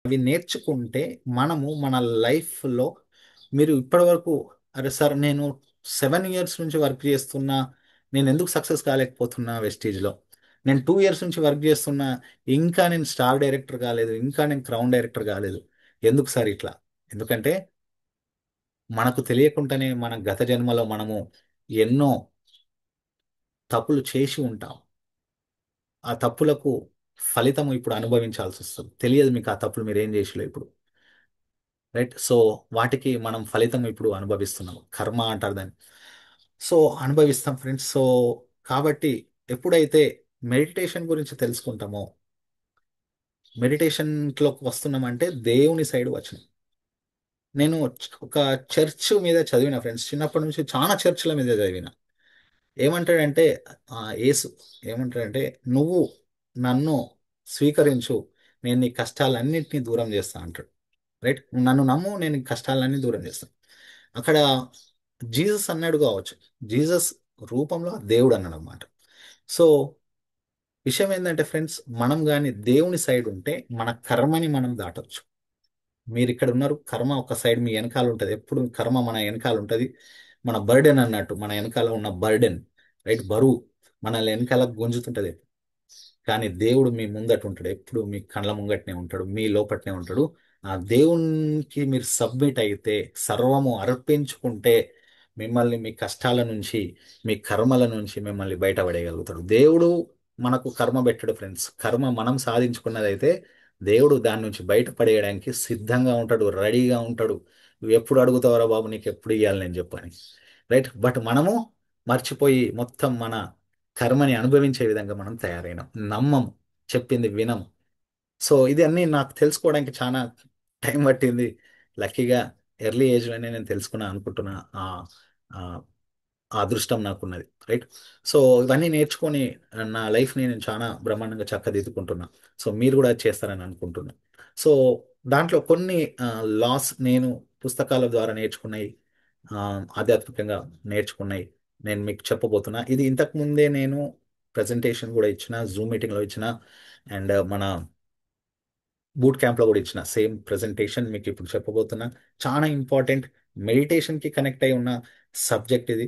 అవి నేర్చుకుంటే మనము మన లైఫ్లో మీరు ఇప్పటివరకు అరే సార్ నేను 7 ఇయర్స్ నుంచి వర్క్ చేస్తున్నా, నేను ఎందుకు సక్సెస్ కాలేకపోతున్నా వెస్టీజ్లో, నేను 2 ఇయర్స్ నుంచి వర్క్ చేస్తున్నా, ఇంకా నేను స్టార్ డైరెక్టర్ కాలేదు, ఇంకా నేను క్రౌన్ డైరెక్టర్ కాలేదు, ఎందుకు సార్ ఇట్లా? ఎందుకంటే మనకు తెలియకుండానే మన గత జన్మలో మనము ఎన్నో తప్పులు చేసి ఉంటాం. ఆ తప్పులకు ఫలితం ఇప్పుడు అనుభవించాల్సి వస్తుంది. తెలియదు మీకు ఆ తప్పులు మీరు ఏం చేసిలో ఇప్పుడు, రైట్? సో వాటికి మనం ఫలితం ఇప్పుడు అనుభవిస్తున్నాం, కర్మ అంటారు దాన్ని. సో అనుభవిస్తాం ఫ్రెండ్స్. సో కాబట్టి ఎప్పుడైతే మెడిటేషన్ గురించి తెలుసుకుంటామో, మెడిటేషన్లోకి వస్తున్నామంటే దేవుని సైడ్ వచ్చినాం. నేను ఒక చర్చ్ మీద చదివిన ఫ్రెండ్స్, చిన్నప్పటి నుంచి చాలా చర్చ్ల మీద చదివిన. ఏమంటాడంటే యేసు ఏమంటాడంటే, నువ్వు నన్ను స్వీకరించు, నేను నీ కష్టాలన్నింటినీ దూరం చేస్తా అంటాడు. రైట్? నన్ను నమ్ము, నేను నీ కష్టాలన్నీ దూరం చేస్తాను. అక్కడ జీసస్ అన్నాడు కావచ్చు, జీసస్ రూపంలో ఆ దేవుడు అన్నాడు అనమాట. సో విషయం ఏంటంటే ఫ్రెండ్స్, మనం కానీ దేవుని సైడ్ ఉంటే మన కర్మని మనం దాటొచ్చు. మీరు ఇక్కడ ఉన్నారు, కర్మ ఒక సైడ్ మీ వెనకాల ఉంటుంది, ఎప్పుడు కర్మ మన వెనకాల ఉంటుంది. మన బర్డెన్ అన్నట్టు, మన వెనకాల ఉన్న బర్డెన్, రైట్, బరువు మనల్ని వెనకాల గుంజుతుంటది. కానీ దేవుడు మీ ముందట ఉంటాడు, ఎప్పుడు మీ కళ్ళ ముంగటనే ఉంటాడు, మీ లోపటనే ఉంటాడు. ఆ దేవునికి మీరు సబ్మిట్ అయితే, సర్వము అర్పించుకుంటే, మిమ్మల్ని మీ కష్టాల నుంచి, మీ కర్మల నుంచి మిమ్మల్ని బయటపడేయగలుగుతాడు దేవుడు. మనకు కర్మ పెట్టాడు ఫ్రెండ్స్, కర్మ మనం సాధించుకున్నదైతే దేవుడు దాని నుంచి బయటపడేయడానికి సిద్ధంగా ఉంటాడు, రెడీగా ఉంటాడు. నువ్వు ఎప్పుడు అడుగుతావరా బాబు, నీకు ఎప్పుడు ఇవ్వాలి నేను చెప్పని, రైట్? బట్ మనము మర్చిపోయి మొత్తం మన కర్మని అనుభవించే విధంగా మనం తయారైనాం, నమ్మం, చెప్పింది వినం. సో ఇది అన్నీ నాకు తెలుసుకోవడానికి చాలా టైం పట్టింది. లక్కీగా ఎర్లీ ఏజ్లోనే నేను తెలుసుకున్నా అనుకుంటున్నా. ఆ ఆ ఆ అదృష్టం నాకున్నది, రైట్? సో ఇవన్నీ నేర్చుకొని నా లైఫ్ని నేను చాలా బ్రహ్మాండంగా చక్కదిద్దుకుంటున్నా. సో మీరు కూడా అది చేస్తారని అనుకుంటున్నా. సో దాంట్లో కొన్ని లాస్ నేను పుస్తకాల ద్వారా నేర్చుకున్నాయి, ఆ, ఆధ్యాత్మికంగా నేర్చుకున్నాయి, నేను మీకు చెప్పబోతున్నా. ఇది ఇంతకు ముందే నేను ప్రజెంటేషన్ కూడా ఇచ్చిన, జూమ్ మీటింగ్లో ఇచ్చిన, అండ్ మన బూట్ క్యాంప్లో కూడా ఇచ్చిన సేమ్ ప్రజెంటేషన్ మీకు ఇప్పుడు చెప్పబోతున్నా. చాలా ఇంపార్టెంట్, మెడిటేషన్కి కనెక్ట్ అయి ఉన్న సబ్జెక్ట్ ఇది,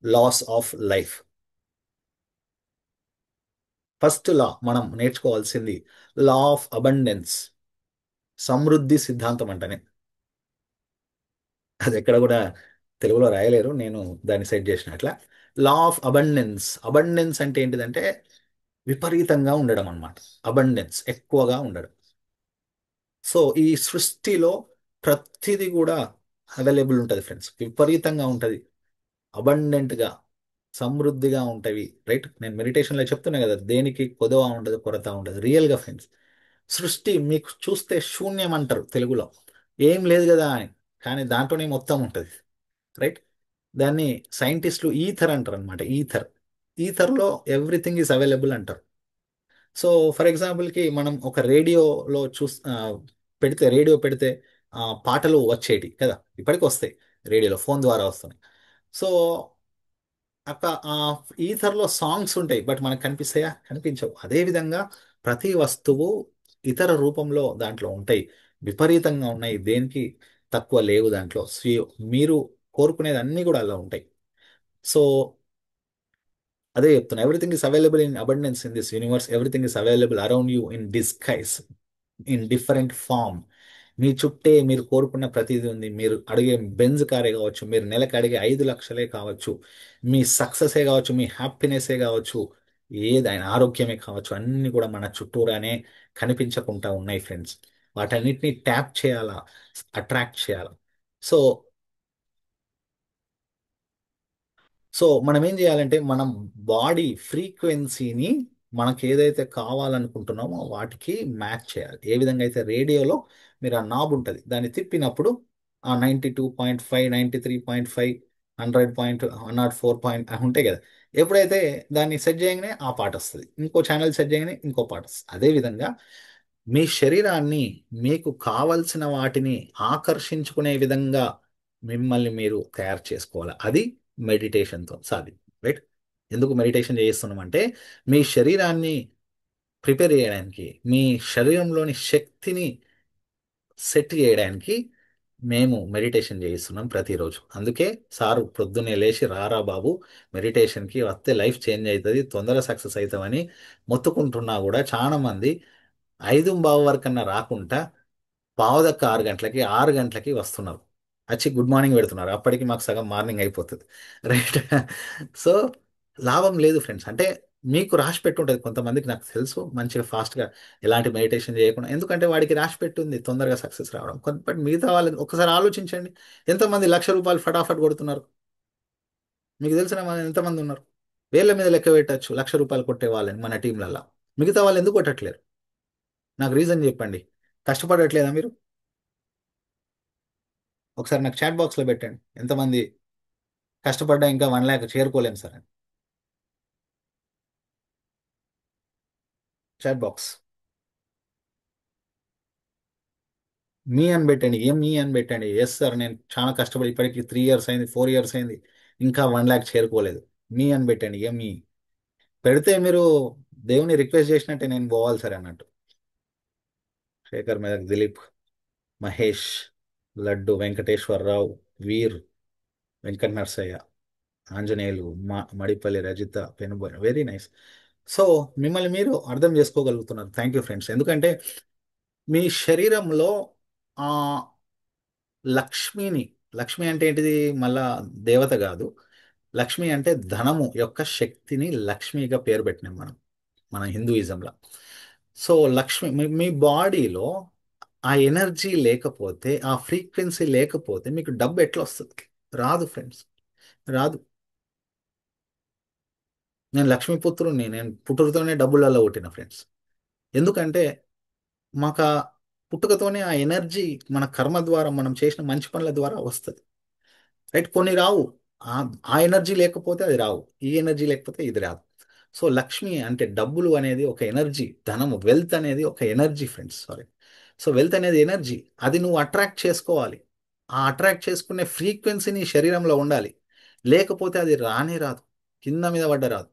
లాస్ ఆఫ్ లైఫ్. ఫస్ట్ లా మనం నేర్చుకోవాల్సింది లా ఆఫ్ అబండెన్స్, సమృద్ధి సిద్ధాంతం అంటనే. అది ఎక్కడ కూడా తెలుగులో రాయలేరు, నేను దాన్ని సెట్ చేసిన అట్లా. లా ఆఫ్ అబండెన్స్, అబండెన్స్ అంటే ఏంటిదంటే విపరీతంగా ఉండడం అన్నమాట. అబండెన్స్ ఎక్కువగా ఉండడం. సో ఈ సృష్టిలో ప్రతిదీ కూడా అవైలబుల్ ఉంటుంది ఫ్రెండ్స్, విపరీతంగా ఉంటుంది, అబండెంట్గా, సమృద్ధిగా ఉంటవి, రైట్? నేను మెడిటేషన్లో చెప్తున్నా కదా, దేనికి కొదవ ఉండదు, కొరత ఉండదు. రియల్గా ఫ్రెండ్స్, సృష్టి మీకు చూస్తే శూన్యం అంటారు తెలుగులో, ఏం లేదు కదా అని, కానీ దాంట్లోనే మొత్తం ఉంటుంది, రైట్? దాన్ని సైంటిస్టులు ఈథర్ అంటారు అనమాట. ఈథర్, ఈథర్లో ఎవ్రీథింగ్ ఈజ్ అవైలబుల్ అంటారు. సో ఫర్ ఎగ్జాంపుల్కి మనం ఒక రేడియోలో పెడితే, రేడియో పెడితే పాటలు వచ్చేటి కదా, ఇప్పటికి వస్తాయి, రేడియోలో ఫోన్ ద్వారా వస్తున్నాయి. సో అక్కడ ఈథర్లో సాంగ్స్ ఉంటాయి, బట్ మనకు కనిపిస్తాయా? కనిపించవు. అదేవిధంగా ప్రతి వస్తువు ఇతర రూపంలో దాంట్లో ఉంటాయి, విపరీతంగా ఉన్నాయి, దేనికి తక్కువ లేవు దాంట్లో. మీరు కోరుకునేది అన్నీ కూడా అలా ఉంటాయి. సో అదే చెప్తున్నా, everything is available in abundance in this universe, everything is available around you in disguise, in different form. మీ చుట్టే మీరు కోరుకున్న ప్రతిదీ ఉంది. మీరు అడిగే బెంజ్ కారే కావచ్చు, మీరు నెలకు అడిగే 5 లక్షలే కావచ్చు, మీ సక్సెసే కావచ్చు, మీ హ్యాపీనెస్సే కావచ్చు, ఏదైనా ఆరోగ్యమే కావచ్చు, అన్నీ కూడా మన చుట్టూరానే కనిపించకుండా ఉన్నాయి ఫ్రెండ్స్. వాటన్నిటిని ట్యాప్ చేయాలా, అట్రాక్ట్ చేయాలా. సో మనం ఏం చేయాలంటే, మనం బాడీ ఫ్రీక్వెన్సీని మనకి ఏదైతే కావాలనుకుంటున్నామో వాటికి మ్యాచ్ చేయాలి. ఏ విధంగా అయితే రేడియోలో మీరు ఆ నాబ్ ఉంటుంది, దాన్ని తిప్పినప్పుడు ఆ 92.5, 93.5, 100 పాయింట్, 104 పాయింట్ ఉంటాయి కదా, ఎప్పుడైతే దాన్ని సెట్ చేయగానే ఆ పాట వస్తుంది, ఇంకో ఛానల్ సెట్ చేయగానే ఇంకో పాట వస్తుంది. అదేవిధంగా మీ శరీరాన్ని మీకు కావలసిన వాటిని ఆకర్షించుకునే విధంగా మిమ్మల్ని మీరు తయారు చేసుకోవాలి. అది మెడిటేషన్తో సాధ్యం, రైట్? ఎందుకు మెడిటేషన్ చేస్తున్నామంటే, మీ శరీరాన్ని ప్రిపేర్ చేయడానికి, మీ శరీరంలోని శక్తిని సెట్ చేయడానికి మేము మెడిటేషన్ చేయిస్తున్నాం ప్రతిరోజు. అందుకే సారు పొద్దున్నే లేచి రారా బాబు మెడిటేషన్కి వస్తే లైఫ్ చేంజ్ అవుతుంది, తొందరగా సక్సెస్ అవుతామని మొత్తుకుంటున్నా కూడా చాలా మంది 5:15 వరకన్నా రాకుండా పావుదక్క 6 గంటలకి 6 గంటలకి వస్తున్నారు. వచ్చి గుడ్ మార్నింగ్ పెడుతున్నారు. అప్పటికి మాకు సగం మార్నింగ్ అయిపోతుంది. రైట్. సో లాభం లేదు ఫ్రెండ్స్. అంటే మీకు రాసి పెట్టుంటుంది కొంతమందికి, నాకు తెలుసు, మంచిగా ఫాస్ట్గా ఎలాంటి మెడిటేషన్ చేయకుండా, ఎందుకంటే వాడికి రాసి పెట్టుంది తొందరగా సక్సెస్ రావడం. బట్ మిగతా వాళ్ళని ఒకసారి ఆలోచించండి. ఎంతమంది ₹1,00,000 ఫటాఫట్ కొడుతున్నారు? మీకు తెలిసిన వాళ్ళు ఎంతమంది ఉన్నారు? వేళ్ళ మీద లెక్క పెట్టచ్చు ₹1,00,000 కొట్టే వాళ్ళని మన టీంలలో. మిగతా వాళ్ళు ఎందుకు కొట్టట్లేరు? నాకు రీజన్ చెప్పండి. కష్టపడట్లేదా మీరు? ఒకసారి నాకు చాట్ బాక్స్లో పెట్టండి ఎంతమంది కష్టపడ్డా ఇంకా 1,00,000 చేరుకోలేము సార్ అని. చాట్ బాక్స్ మీ అని పెట్టండి. ఏం మీ అని పెట్టండి. ఎస్ సార్, నేను చాలా కష్టపడి ఇప్పటికి 3 ఇయర్స్ అయింది, 4 ఇయర్స్ అయింది, ఇంకా 1,00,000 చేరుకోలేదు. మీ అని పెట్టండి. ఏం మీ పెడితే మీరు దేవుని రిక్వెస్ట్ చేసినట్టే నేను పోవాలి సార్ అన్నట్టు. Shekhar Medak Dileep, Mahesh, Laddu Venkateswararao, Veer, Venkata Narsaiah, Anjaneyulu, Madipalli Rajitha, Penuboina, very nice. So మిమ్మల్ని మీరు అర్థం చేసుకోగలుగుతున్నారు. Thank you friends. ఎందుకంటే మీ శరీరంలో ఆ లక్ష్మిని, లక్ష్మి అంటే ఏంటిది? మళ్ళా దేవత కాదు. లక్ష్మి అంటే ధనము యొక్క శక్తిని లక్ష్మిగా పేరు పెట్టినాం మనం మన హిందూయిజంలో. సో లక్ష్మి మీ బాడీలో ఆ ఎనర్జీ లేకపోతే, ఆ ఫ్రీక్వెన్సీ లేకపోతే మీకు డబ్బు ఎట్లా వస్తుంది? రాదు ఫ్రెండ్స్, రాదు. నేను లక్ష్మీపుత్రుని, నేను పుట్టుకతోనే డబ్బులలో పుట్టిన ఫ్రెండ్స్. ఎందుకంటే మాకు ఆ పుట్టుకతోనే ఆ ఎనర్జీ మన కర్మ ద్వారా, మనం చేసిన మంచి పనుల ద్వారా వస్తుంది. రైట్. కొన్ని రావు. ఆ ఆ ఎనర్జీ లేకపోతే అది రావు, ఈ ఎనర్జీ లేకపోతే ఇది రాదు. సో లక్ష్మి అంటే డబ్బులు అనేది ఒక ఎనర్జీ, ధనము, వెల్త్ అనేది ఒక energy friends. Sorry. So wealth అనేది ఎనర్జీ. అది నువ్వు అట్రాక్ట్ చేసుకోవాలి. ఆ అట్రాక్ట్ చేసుకునే ఫ్రీక్వెన్సీ నీ శరీరంలో ఉండాలి. లేకపోతే అది రానే రాదు, కింద మీద పడ్డ రాదు.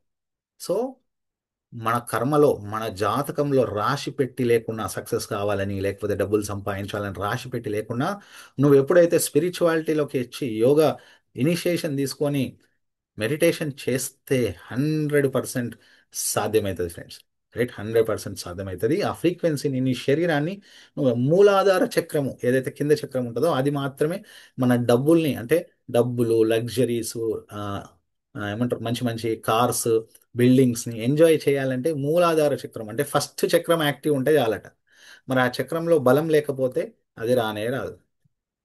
సో మన కర్మలో, మన జాతకంలో రాశి పెట్టి లేకుండా సక్సెస్ కావాలని, లేకపోతే డబ్బులు సంపాదించాలని రాశి పెట్టి లేకుండా, నువ్వు ఎప్పుడైతే స్పిరిచువాలిటీలోకి వచ్చి యోగా ఇనిషియేషన్ తీసుకొని మెడిటేషన్ చేస్తే 100% సాధ్యమవుతుంది ఫ్రెండ్స్. రైట్. 100% సాధ్యమవుతుంది. ఆ ఫ్రీక్వెన్సీని, నీ శరీరాన్ని, నువ్వు మూలాధార చక్రము ఏదైతే కింద చక్రం ఉంటుందో అది మాత్రమే మన డబ్బుల్ని, అంటే డబ్బులు, లగ్జరీస్, ఏమంటారు, మంచి మంచి కార్స్, బిల్డింగ్స్ని ఎంజాయ్ చేయాలంటే మూలాధార చక్రం అంటే ఫస్ట్ చక్రం యాక్టివ్ ఉంటే చాలట. మరి ఆ చక్రంలో బలం లేకపోతే అది రానే రాదు.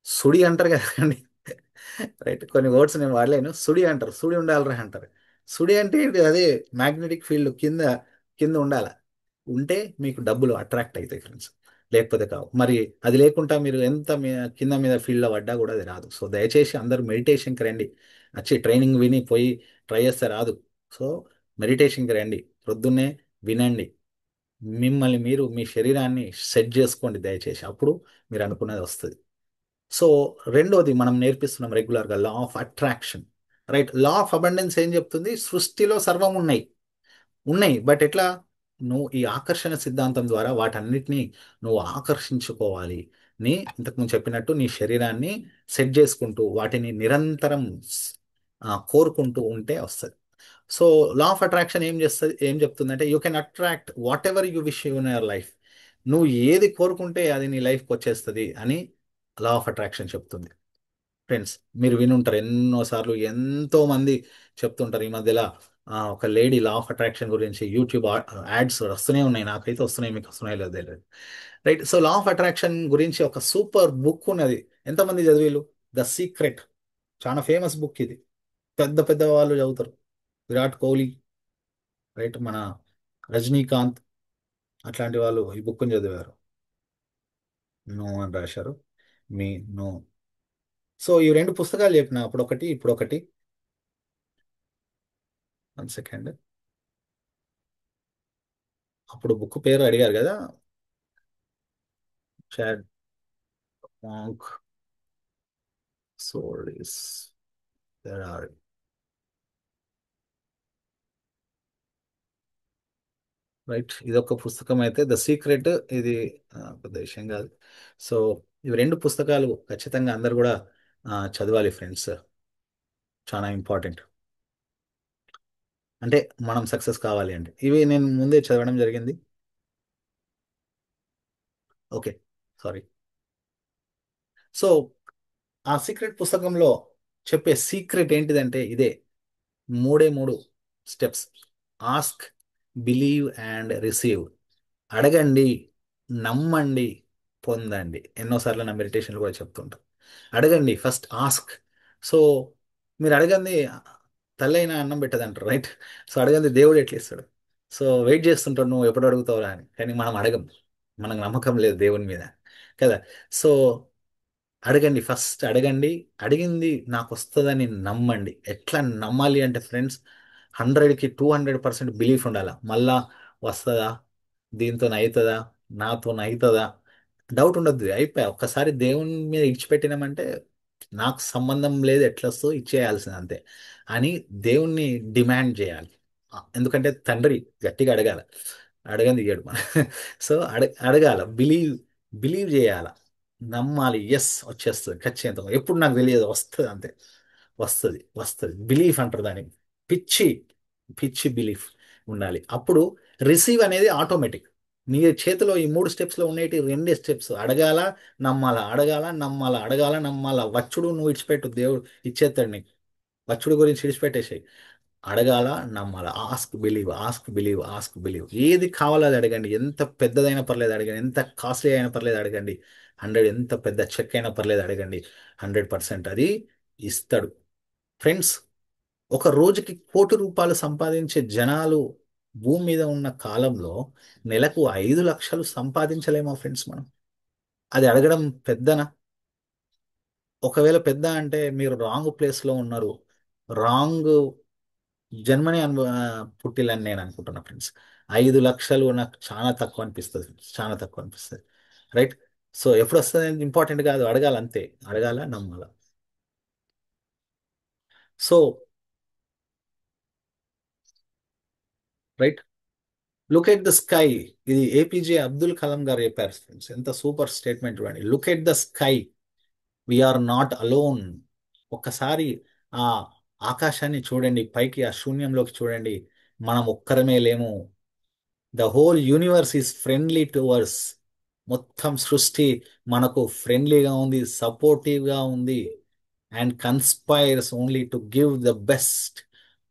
సుడి అంటారు కదండి. రైట్. కొన్ని వర్డ్స్ నేను వాడలేను. సుడి అంటారు, సుడి ఉండాలిరా అంటారు. సుడి అంటే ఏంటి? అదే మ్యాగ్నెటిక్ ఫీల్డ్ కింద కింద ఉండాల. ఉంటే మీకు డబ్బులు అట్రాక్ట్ అవుతాయి ఫ్రెండ్స్. లేకపోతే కావు. మరి అది లేకుండా మీరు ఎంత కింద మీద ఫీల్డ్లో పడ్డా కూడా అది రాదు. సో దయచేసి అందరూ మెడిటేషన్కి రండి. వచ్చి ట్రైనింగ్ విని పోయి ట్రై చేస్తే రాదు. సో మెడిటేషన్కి రండి, ప్రొద్దున్నే వినండి. మిమ్మల్ని మీరు, మీ శరీరాన్ని సెట్ చేసుకోండి దయచేసి. అప్పుడు మీరు అనుకున్నది వస్తుంది. సో రెండోది మనం నేర్పిస్తున్నాం రెగ్యులర్గా, లా of attraction. Right. Law of abundance ఏం చెప్తుంది? సృష్టిలో సర్వం ఉన్నాయి, ఉన్నాయి. బట్ ఎట్లా? నువ్వు ఈ ఆకర్షణ సిద్ధాంతం ద్వారా వాటన్నిటినీ నువ్వు ఆకర్షించుకోవాలి. ఇంతకుముందు చెప్పినట్టు నీ శరీరాన్ని సెట్ చేసుకుంటూ వాటిని నిరంతరం కోరుకుంటూ ఉంటే వస్తుంది. సో లా ఆఫ్ అట్రాక్షన్ ఏం చేస్తుంది, ఏం చెప్తుందంటే you can attract whatever you wish in your life. నువ్వు ఏది కోరుకుంటే అది నీ లైఫ్కి వచ్చేస్తుంది అని లా ఆఫ్ అట్రాక్షన్ చెప్తుంది ఫ్రెండ్స్. మీరు వినుంటారు ఎన్నోసార్లు, ఎంతో మంది చెప్తుంటారు ఈ మధ్యలో. ఒక లేడీ లా ఆఫ్ అట్రాక్షన్ గురించి యూట్యూబ్ యాడ్స్ వస్తూనే ఉన్నాయి. నాకైతే వస్తున్నాయి, మీకు వస్తున్నాయి లేదు తెలియదు. Right. So law of attraction గురించి ఒక సూపర్ బుక్ ఉన్నది. ఎంతమంది చదివిలు? The secret. చాలా ఫేమస్ బుక్ ఇది. పెద్ద పెద్ద వాళ్ళు చదువుతారు. విరాట్ కోహ్లీ, రైట్, మన రజనీకాంత్, అట్లాంటి వాళ్ళు ఈ బుక్ని చదివారు. నో అని రాశారు. మీ నో. సో ఈ రెండు పుస్తకాలు చెప్పిన, అప్పుడు ఒకటి ఇప్పుడు ఒకటి. 1 సెకండ్. అప్పుడు బుక్ పేరు అడిగారు కదా. Chad monk souls there are. Right. ఇది ఒక పుస్తకం అయితే, ద సీక్రెట్. ఇది పెద్ద విషయం కాదు. సో ఇవి రెండు పుస్తకాలు ఖచ్చితంగా అందరు కూడా చదవాలి ఫ్రెండ్స్. చాలా ఇంపార్టెంట్. అంటే మనం సక్సెస్ కావాలి అంటే ఇవి నేను ముందే చదవడం జరిగింది. ఓకే. సారీ. సో ఆ సీక్రెట్ పుస్తకంలో చెప్పే సీక్రెట్ ఏంటిదంటే ఇదే. మూడే మూడు steps. Ask, believe and receive. అడగండి, నమ్మండి, పొందండి. ఎన్నోసార్లు నా మెడిటేషన్లు కూడా చెప్తుంటా. అడగండి, ఫస్ట్ ఆస్క్. సో మీరు అడగంది తల్లైనా అన్నం పెట్టదంటారు, రైట్? సో అడగంది దేవుడు ఎట్లా ఇస్తాడు? సో వెయిట్ చేస్తుంటాడు నువ్వు ఎప్పుడు అడుగుతావురా అని. కానీ మనం అడగం. మనకు నమ్మకం లేదు దేవుని మీద, కదా? సో అడగండి, ఫస్ట్ అడగండి. అడిగింది నాకు వస్తుందని నమ్మండి. ఎట్లా నమ్మాలి అంటే ఫ్రెండ్స్, 100కి 200% బిలీఫ్ ఉండాలి. మళ్ళా వస్తుందా, దీంతో అవుతుందా, నాతో అవుతుందా, డౌట్ ఉండద్దు. అయిపోయా, ఒక్కసారి దేవుని మీద ఇడిచిపెట్టినామంటే నాకు సంబంధం లేదు, ఎట్లా వస్తుందో ఇచ్చేయాల్సింది అంతే అని దేవుణ్ణి డిమాండ్ చేయాలి. ఎందుకంటే తండ్రి గట్టిగా అడగాల. అడగంది ఇయ్యడు మన. సో అడగాల, బిలీవ్, బిలీవ్ చేయాల, నమ్మాలి. ఎస్ వచ్చేస్తుంది ఖచ్చితంగా. ఎప్పుడు నాకు తెలియదు, వస్తుంది అంతే. వస్తుంది, వస్తుంది. బిలీఫ్ అంటారు దాన్ని. పిచ్చి, పిచ్చి బిలీఫ్ ఉండాలి. అప్పుడు రిసీవ్ అనేది ఆటోమేటిక్. నీ చేతిలో ఈ 3 స్టెప్స్లో ఉండేటి రెండే స్టెప్స్. అడగాల, నమ్మాల, అడగాల, నమ్మాల, అడగాల, నమ్మాల. వచ్చుడు నువ్వు ఇడిచిపెట్టు, దేవుడు ఇచ్చేస్తాడు నీకు. వచ్చుడు గురించి ఇడిచిపెట్టేసాయి. అడగాల, నమ్మాల. Ask believe, ask believe, ask believe. ఏది కావాలో అది అడగండి. ఎంత పెద్దదైనా పర్లేదు అడగండి. ఎంత కాస్ట్లీ అయినా పర్లేదు అడగండి. 100, ఎంత పెద్ద చెక్ అయినా పర్లేదు అడగండి. 100% అది ఇస్తాడు. ఫ్రెండ్స్, ఒక రోజుకి ₹1,00,00,000 సంపాదించే జనాలు భూమి మీద ఉన్న కాలంలో నెలకు 5 లక్షలు సంపాదించలేమా ఫ్రెండ్స్ మనం? అది అడగడం పెద్దనా? ఒకవేళ పెద్ద అంటే మీరు రాంగ్ ప్లేస్లో ఉన్నారు. రాంగ్ జన్మని పుట్టిల్లని నేను అనుకుంటున్నా ఫ్రెండ్స్. 5 లక్షలు నాకు చాలా తక్కువ అనిపిస్తుంది ఫ్రెండ్స్, చాలా తక్కువ అనిపిస్తుంది. రైట్? సో ఎప్పుడు వస్తుంది ఇంపార్టెంట్ కాదు, అడగాల అంతే. అడగాల, నమ్మాల. So right, look at the sky. ఇది ఏపీజే అబ్దుల్ కలాం గారు చెప్పారు ఫ్రెండ్స్. ఎంత సూపర్ స్టేట్మెంట్ చూడండి. Look at the sky, we are not alone. ఒక్కసారి ఆ ఆకాశాన్ని చూడండి, పైకి ఆ శూన్యంలోకి చూడండి. మనం ఒక్కరమే లేము. The whole universe is friendly towards. మొత్తం సృష్టి మనకు ఫ్రెండ్లీగా ఉంది, సపోర్టివ్గా ఉంది. And conspires only to give the best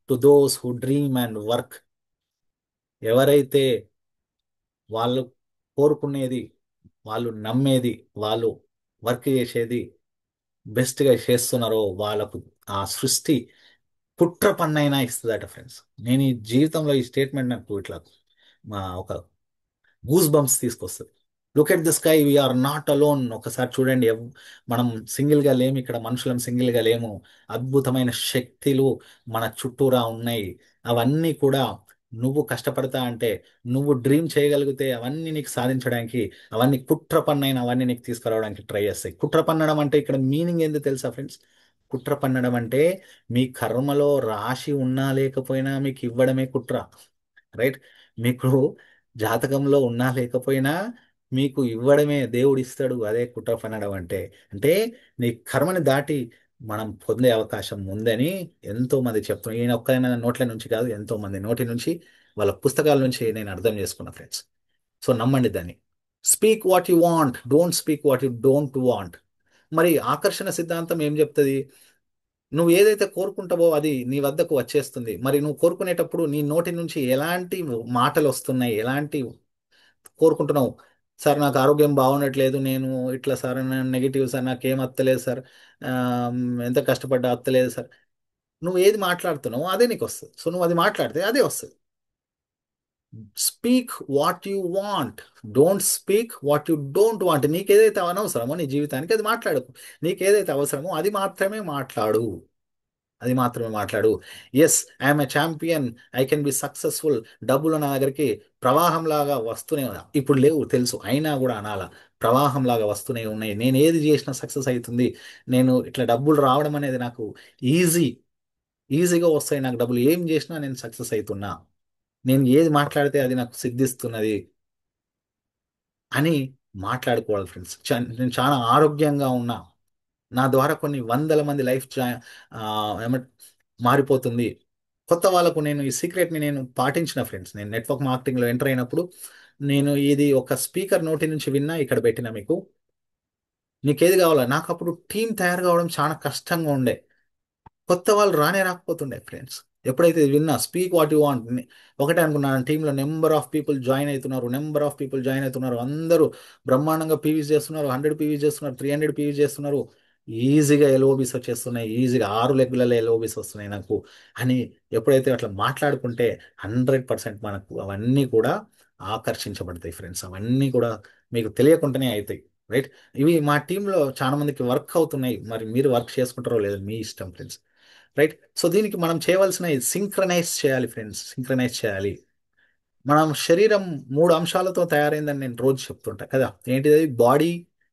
to those who dream and work. ఎవరైతే వాళ్ళు కోరుకునేది, వాళ్ళు నమ్మేది, వాళ్ళు వర్క్ చేసేది బెస్ట్గా చేస్తున్నారో వాళ్ళకు ఆ సృష్టి పుట్ర పన్నైనా ఇస్తుందట ఫ్రెండ్స్. నేను ఈ జీవితంలో ఈ స్టేట్మెంట్ నాకు ఇట్లా ఒక గూస్ బంప్స్ తీసుకొస్తుంది. Look at the sky, we are not alone. ఒకసారి చూడండి, మనం సింగిల్గా లేము ఇక్కడ. మనుషులం సింగిల్గా లేము. అద్భుతమైన శక్తులు మన చుట్టూరా ఉన్నాయి. అవన్నీ కూడా నువ్వు కష్టపడతా అంటే, నువ్వు డ్రీమ్ చేయగలిగితే అవన్నీ నీకు సాధించడానికి, అవన్నీ కుట్ర పన్నైన అవన్నీ నీకు తీసుకురావడానికి ట్రై చేస్తాయి. కుట్ర పన్నడం అంటే ఇక్కడ మీనింగ్ ఏందో తెలుసా ఫ్రెండ్స్? కుట్ర పన్నడం అంటే మీ కర్మలో రాశి ఉన్నా లేకపోయినా మీకు ఇవ్వడమే కుట్ర. రైట్? మీకు జాతకంలో ఉన్నా లేకపోయినా మీకు ఇవ్వడమే, దేవుడు ఇస్తాడు. అదే కుట్ర పన్నడం అంటే. అంటే నీ కర్మని దాటి మనం పొందే అవకాశం ఉందని ఎంతో మంది చెప్తున్నారు. ఈయన ఒక్కరైనా నోట్ల నుంచి కాదు, ఎంతో మంది నోటి నుంచి, వాళ్ళ పుస్తకాల నుంచి నేను అర్థం చేసుకున్నా ఫ్రెండ్స్. సో నమ్మండి దాన్ని. Speak what you want, don't speak what you don't want. మరి ఆకర్షణ సిద్ధాంతం ఏం చెప్తుంది? నువ్వు ఏదైతే కోరుకుంటావో అది నీ వద్దకు వచ్చేస్తుంది. మరి నువ్వు కోరుకునేటప్పుడు నీ నోటి నుంచి ఎలాంటి మాటలు వస్తున్నాయి, ఎలాంటి కోరుకుంటున్నావు? సార్ నాకు ఆరోగ్యం బాగున్నట్లేదు, నేను ఇట్లా సార్, నెగిటివ్ సార్, నాకేం అత్తలేదు సార్, ఆ, ఎంత కష్టపడ్డా అత్తలేదు సార్. నువ్వు ఏది మాట్లాడుతున్నావో అదే నీకు వస్తుంది. సో నువ్వు అది మాట్లాడితే అదే వస్తుంది. Speak what you want, don't speak what you don't want. నీకేదైతే అనవసరమో నీ జీవితానికి అది మాట్లాడకు. నీకేదైతే అవసరమో అది మాత్రమే మాట్లాడు. అది మాత్రమే మాట్లాడు. Yes, I'm a champion, I can be successful. డబ్బులు నా దగ్గరికి ప్రవాహంలాగా వస్తూనే ఉన్నాయి. ఇప్పుడు లేవు తెలుసు, అయినా కూడా అనాల. ప్రవాహంలాగా వస్తూనే ఉన్నాయి. నేను ఏది చేసినా సక్సెస్ అవుతుంది. నేను ఇట్లా డబ్బులు రావడం అనేది నాకు ఈజీ, ఈజీగా వస్తాయి నాకు డబ్బులు. ఏం చేసినా నేను సక్సెస్ అవుతున్నా. నేను ఏది మాట్లాడితే అది నాకు సిద్ధిస్తున్నది అని మాట్లాడుకోవాలి ఫ్రెండ్స్. నేను చాలా ఆరోగ్యంగా ఉన్నా, నా ద్వారా కొన్ని వందల మంది లైఫ్ ఏమంట మారిపోతుంది. కొత్త వాళ్ళకు నేను ఈ సీక్రెట్ని నేను పాటించిన ఫ్రెండ్స్. నేను నెట్వర్క్ మార్కెటింగ్లో ఎంటర్ అయినప్పుడు నేను ఇది ఒక స్పీకర్ నోటి నుంచి విన్నా, ఇక్కడ పెట్టిన మీకు. నీకేది కావాలా? నాకు అప్పుడు టీం తయారు కావడం చాలా కష్టంగా ఉండే. కొత్త వాళ్ళు రానే రాకపోతుండే ఫ్రెండ్స్. ఎప్పుడైతే ఇది విన్నా, స్పీక్ వాట్ యు వాంట్, ఒకటే అనుకున్నాను, టీంలో నెంబర్ ఆఫ్ పీపుల్ జాయిన్ అవుతున్నారు, నెంబర్ ఆఫ్ పీపుల్ జాయిన్ అవుతున్నారు, అందరూ బ్రహ్మాండంగా పీవీస్ చేస్తున్నారు, 100 పీవీస్ చేస్తున్నారు, 300 పీవీస్ చేస్తున్నారు, ఈజీగా ఎల్ఓబీస్ వచ్చేస్తున్నాయి, ఈజీగా 6 లెగ్లలో ఎల్ఓబీస్ వస్తున్నాయి నాకు అని. ఎప్పుడైతే అట్లా మాట్లాడుకుంటే 100% మనకు అవన్నీ కూడా ఆకర్షించబడతాయి ఫ్రెండ్స్. అవన్నీ కూడా మీకు తెలియకుండానే అవుతాయి. రైట్. ఇవి మా టీంలో చాలా మందికి వర్క్ అవుతున్నాయి. మరి మీరు వర్క్ చేసుకుంటారో లేదో మీ ఇష్టం ఫ్రెండ్స్. రైట్. సో దీనికి మనం చేయవలసిన సింక్రనైజ్ చేయాలి ఫ్రెండ్స్. సింక్రనైజ్ చేయాలి. మనం శరీరం 3 అంశాలతో తయారైందని నేను రోజు చెప్తుంటా కదా. ఏంటిది? Body,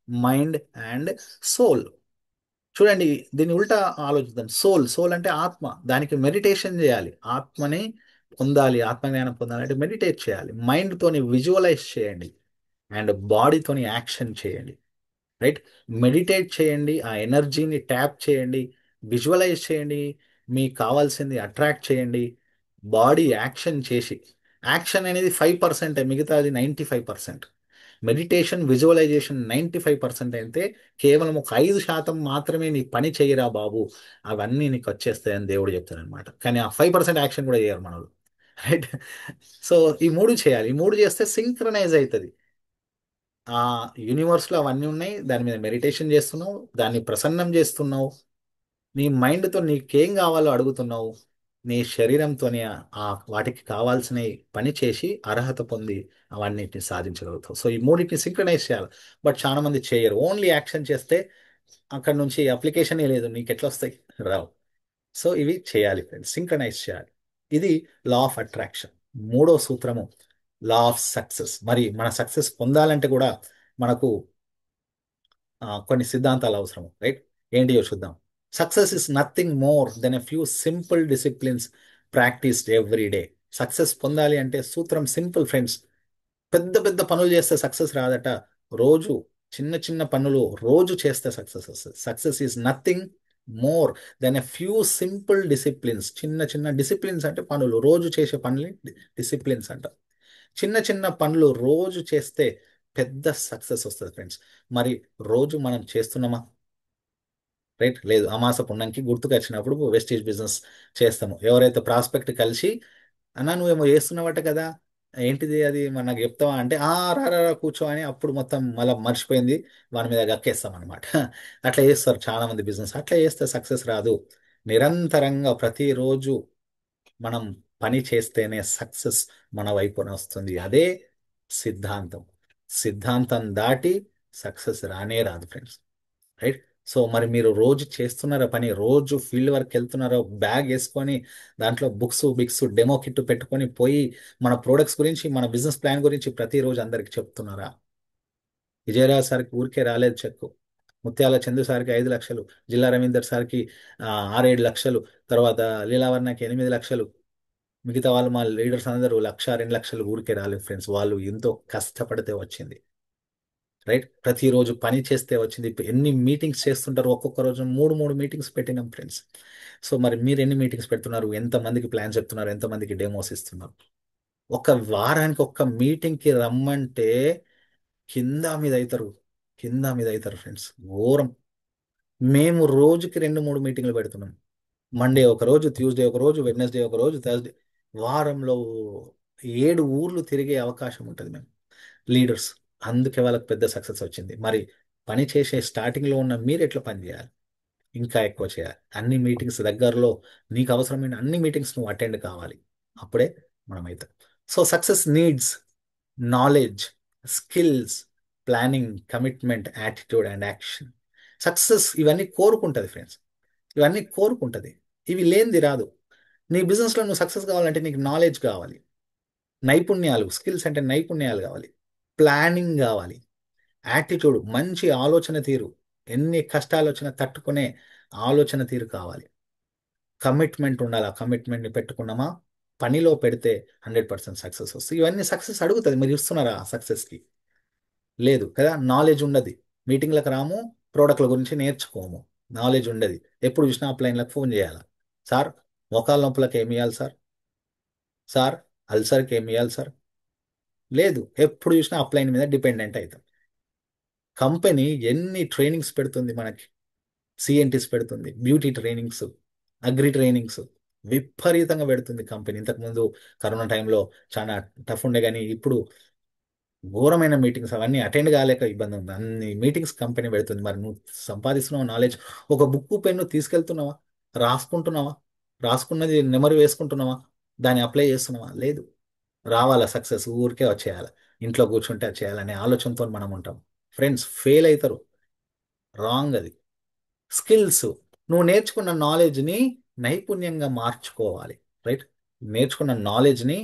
mind and soul. చూడండి, దీన్ని ఉల్టా ఆలోచిద్దాం. సోల్, సోల్ అంటే ఆత్మ. దానికి మెడిటేషన్ చేయాలి. ఆత్మని పొందాలి, ఆత్మజ్ఞానం పొందాలి అంటే మెడిటేట్ చేయాలి. మైండ్ తోని విజువలైజ్ చేయండి అండ్ బాడీతోని యాక్షన్ చేయండి. రైట్. మెడిటేట్ చేయండి, ఆ ఎనర్జీని ట్యాప్ చేయండి, విజువలైజ్ చేయండి, మీకు కావాల్సింది అట్రాక్ట్ చేయండి. బాడీ యాక్షన్ చేసి, యాక్షన్ అనేది 5%, మిగతాది 95%. మెడిటేషన్, విజువలైజేషన్ 95% అయితే కేవలం ఒక 5% మాత్రమే నీ పని చేయరా బాబు, అవన్నీ నీకు వచ్చేస్తాయని దేవుడు చెప్తాడు అనమాట. కానీ ఆ 5% యాక్షన్ కూడా చేయరు మనలు. రైట్. సో ఈ మూడు చేయాలి. ఈ మూడు చేస్తే సింక్రనైజ్ అవుతుంది. ఆ యూనివర్స్లో అవన్నీ ఉన్నాయి, దాని మీద మెడిటేషన్ చేస్తున్నావు, దాన్ని ప్రసన్నం చేస్తున్నావు, నీ మైండ్తో నీకేం కావాలో అడుగుతున్నావు, నీ శరీరంతోనే ఆ వాటికి కావాల్సిన పని చేసి అర్హత పొంది అవన్నిటిని సాధించగలుగుతావు. సో ఈ మూడింటిని సింక్రనైజ్ చేయాలి. బట్ చాలా మంది చేయరు. ఓన్లీ యాక్షన్ చేస్తే అక్కడ నుంచి అప్లికేషనే లేదు, నీకు ఎట్లా వస్తాయి? రావు. సో ఇవి చేయాలి ఫ్రెండ్స్, సింక్రనైజ్ చేయాలి. ఇది లా ఆఫ్ అట్రాక్షన్. మూడో సూత్రము లా ఆఫ్ సక్సెస్. మరి మన సక్సెస్ పొందాలంటే కూడా మనకు కొన్ని సిద్ధాంతాలు అవసరం. రైట్. ఏంటియో చూద్దాం. Success is nothing more than a few simple disciplines practised every day. Success పొందాలి అంటే సూత్రం సింపుల్ ఫ్రెండ్స్. పెద్ద పెద్ద పనులు చేస్తే సక్సెస్ రాదట. రోజు చిన్న చిన్న పనులు రోజు చేస్తే సక్సెస్ వస్తుంది. Success is nothing more than a few simple disciplines. చిన్న చిన్న డిసిప్లిన్స్ అంటే పనులు, రోజు చేసే పనులు డిసిప్లిన్స్ అంట. చిన్న చిన్న పనులు రోజు చేస్తే పెద్ద సక్సెస్ వస్తుంది ఫ్రెండ్స్. మరి రోజు మనం చేస్తున్నామా? రైట్. లేదు. అమాస పుణ్యంకి గుర్తుకు వచ్చినప్పుడు వెస్టేజ్ బిజినెస్ చేస్తాము. ఎవరైతే ప్రాస్పెక్ట్ కలిసి, అన్నా నువ్వేమో చేస్తున్నావట కదా, ఏంటిది అది మరి నాకు చెప్తావా అంటే, రా రా రా, కూర్చో అని అప్పుడు మొత్తం మళ్ళీ మర్చిపోయింది వాని మీద గక్కేస్తాం అనమాట. అట్లా చేస్తారు చాలా మంది బిజినెస్. అట్లా చేస్తే సక్సెస్ రాదు. నిరంతరంగా ప్రతిరోజు మనం పని చేస్తేనే సక్సెస్ మన వైపున వస్తుంది. అదే సిద్ధాంతం. సిద్ధాంతం దాటి సక్సెస్ రానే రాదు ఫ్రెండ్స్. రైట్. సో మరి మీరు రోజు చేస్తున్నారా పని? రోజు ఫీల్డ్ వర్క్ వెళ్తున్నారో, బ్యాగ్ వేసుకొని దాంట్లో బుక్స్ బిక్స్ డెమో కిట్ పెట్టుకొని పోయి మన ప్రోడక్ట్స్ గురించి, మన బిజినెస్ ప్లాన్ గురించి ప్రతిరోజు అందరికి చెప్తున్నారా? విజయరాజ్ సార్కి ఊరికే రాలేదు చెక్కు. ముత్యాల చందు సార్కి 5 లక్షలు, జిల్లా రవీందర్ సార్కి 6-7 లక్షలు, తర్వాత లీలావర్ణకి 8 లక్షలు, మిగతా వాళ్ళు మా లీడర్స్ అందరూ 1-2 లక్షలు ఊరికే రాలేదు ఫ్రెండ్స్. వాళ్ళు ఎంతో కష్టపడితే వచ్చింది. రైట్. ప్రతిరోజు పని చేస్తే వచ్చింది. ఇప్పుడు ఎన్ని మీటింగ్స్ చేస్తుంటారు? ఒక్కొక్క రోజు 3-3 మీటింగ్స్ పెట్టినాం ఫ్రెండ్స్. సో మరి మీరు ఎన్ని మీటింగ్స్ పెడుతున్నారు? ఎంతమందికి ప్లాన్ చెప్తున్నారు? ఎంతమందికి డెమోస్ ఇస్తున్నారు? ఒక వారానికి ఒక్క మీటింగ్కి రమ్మంటే కింద మీద అవుతారు, కింద మీద అవుతారు ఫ్రెండ్స్. ఘోరం. మేము రోజుకి 2-3 మీటింగ్లు పెడుతున్నాం. మండే ఒక రోజు, ట్యూస్డే ఒక రోజు, వెడ్నెస్డే ఒక రోజు, థర్స్డే. వారంలో 7 ఊర్లు తిరిగే అవకాశం ఉంటుంది మేము లీడర్స్. అందుకే వాళ్ళకి పెద్ద సక్సెస్ వచ్చింది. మరి పని చేసే స్టార్టింగ్లో ఉన్న మీరు ఎట్లా పని చేయాలి? ఇంకా ఎక్కువ చేయాలి. అన్ని మీటింగ్స్ దగ్గరలో, నీకు అవసరమైన అన్ని మీటింగ్స్ నువ్వు అటెండ్ కావాలి. అప్పుడే మనమైతే. So success needs knowledge, skills, planning, commitment, attitude and action. Success ఇవన్నీ కోరుకుంటుంది ఫ్రెండ్స్. ఇవన్నీ కోరుకుంటుంది. ఇవి లేనిది రాదు. నీ బిజినెస్లో నువ్వు సక్సెస్ కావాలంటే నీకు నాలెడ్జ్ కావాలి, నైపుణ్యాలు, స్కిల్స్ అంటే నైపుణ్యాలు కావాలి, ప్లానింగ్ కావాలి, యాటిట్యూడ్ మంచి ఆలోచన తీరు, ఎన్ని కష్టాలు వచ్చినా తట్టుకునే ఆలోచన తీరు కావాలి, కమిట్మెంట్ ఉండాలి. ఆ కమిట్మెంట్ని పెట్టుకున్నామా, పనిలో పెడితే 100% సక్సెస్ వస్తుంది. ఇవన్నీ సక్సెస్ అడుగుతుంది. మీరు ఇస్తున్నారా సక్సెస్కి? లేదు కదా, నాలెడ్జ్ ఉండదు. మీటింగ్లకు రాము, ప్రోడక్ట్ల గురించి నేర్చుకోము, నాలెడ్జ్ ఉండదు. ఎప్పుడు చూసినా అప్లైన్లకు ఫోన్ చేయాలి. సార్, మోకాళ్ళ నొప్పులకు ఏమి ఇవ్వాలి సార్? సార్, అల్సర్కి ఏమి ఇవ్వాలి సార్? లేదు, ఎప్పుడు చూసినా అప్లైన్ మీద డిపెండెంట్ అవుతాం. కంపెనీ ఎన్ని ట్రైనింగ్స్ పెడుతుంది మనకి, సిఎన్టీస్ పెడుతుంది, బ్యూటీ ట్రైనింగ్స్, అగ్రి ట్రైనింగ్స్ విపరీతంగా పెడుతుంది కంపెనీ. ఇంతకుముందు కరోనా టైంలో చాలా టఫ్ ఉండే, కానీ ఇప్పుడు ఘోరమైన మీటింగ్స్ అవన్నీ అటెండ్ కాలేక ఇబ్బంది ఉంది. అన్ని మీటింగ్స్ కంపెనీ పెడుతుంది. మరి నువ్వు సంపాదిస్తున్నావు నాలెడ్జ్, ఒక బుక్ పెన్ను తీసుకెళ్తున్నావా? రాసుకుంటున్నావా? రాసుకున్నది నెమరు వేసుకుంటున్నావా? దాన్ని అప్లై చేస్తున్నావా? లేదు. రావాలా సక్సెస్, ఊరికే వచ్చేయాలి, ఇంట్లో కూర్చుంటే వచ్చేయాలనే ఆలోచనతో మనం ఉంటాం. ఫ్రెండ్స్, ఫెయిల్ అవుతారు. రాంగ్ అది. స్కిల్స్, నువ్వు నేర్చుకున్న నాలెడ్జ్ని నైపుణ్యంగా మార్చుకోవాలి. రైట్? నేర్చుకున్న నాలెడ్జ్ని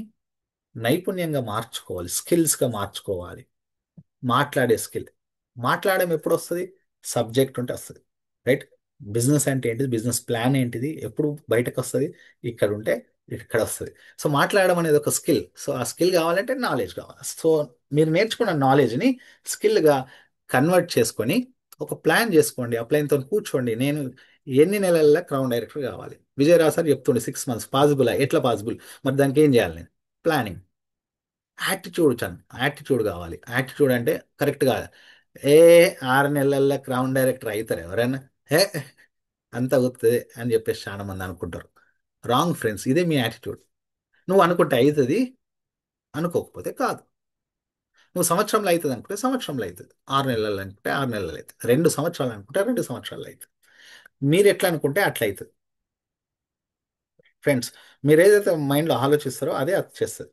నైపుణ్యంగా మార్చుకోవాలి, స్కిల్స్గా మార్చుకోవాలి. మాట్లాడే స్కిల్, మాట్లాడడం ఎప్పుడు వస్తుంది? సబ్జెక్ట్ ఉంటే వస్తుంది. రైట్? బిజినెస్ అంటే ఏంటిది, బిజినెస్ ప్లాన్ ఏంటిది ఎప్పుడు బయటకు వస్తుంది? ఇక్కడ ఉంటే ఇక్కడ వస్తుంది. సో మాట్లాడడం అనేది ఒక స్కిల్. సో ఆ స్కిల్ కావాలంటే నాలెడ్జ్ కావాలి. సో మీరు నేర్చుకున్న నాలెడ్జ్ని స్కిల్గా కన్వర్ట్ చేసుకొని ఒక ప్లాన్ చేసుకోండి. అప్లైన్తో కూర్చోండి. నేను ఎన్ని నెలల్లో క్రౌన్ డైరెక్టర్ కావాలి? విజయరావు సార్ చెప్తుండే 6 months పాసిబుల్, ఎట్లా పాసిబుల్? మరి దానికి ఏం చేయాలి నేను? ప్లానింగ్. యాటిట్యూడ్ చన్ యాటిట్యూడ్ కావాలి. యాటిట్యూడ్ అంటే కరెక్ట్ కాదు. ఏ 6 నెలల్లో క్రౌన్ డైరెక్టర్ అవుతారు ఎవరైనా? హే, అంత అవుతుంది అని చెప్పేసి చాలా మంది అనుకుంటారు. రాంగ్ ఫ్రెండ్స్, ఇదే మీ యాటిట్యూడ్. నువ్వు అనుకుంటే అవుతుంది, అనుకోకపోతే కాదు. నువ్వు సంవత్సరంలో అవుతుంది అనుకుంటే సంవత్సరంలో అవుతుంది, 6 నెలలు అనుకుంటే 6 నెలలు అవుతుంది, 2 సంవత్సరాలు అనుకుంటే 2 సంవత్సరాలు అవుతుంది. మీరు ఎట్లా అనుకుంటే అట్లా అవుతుంది. ఫ్రెండ్స్, మీరు ఏదైతే మైండ్లో ఆలోచిస్తారో అదే అది చేస్తుంది.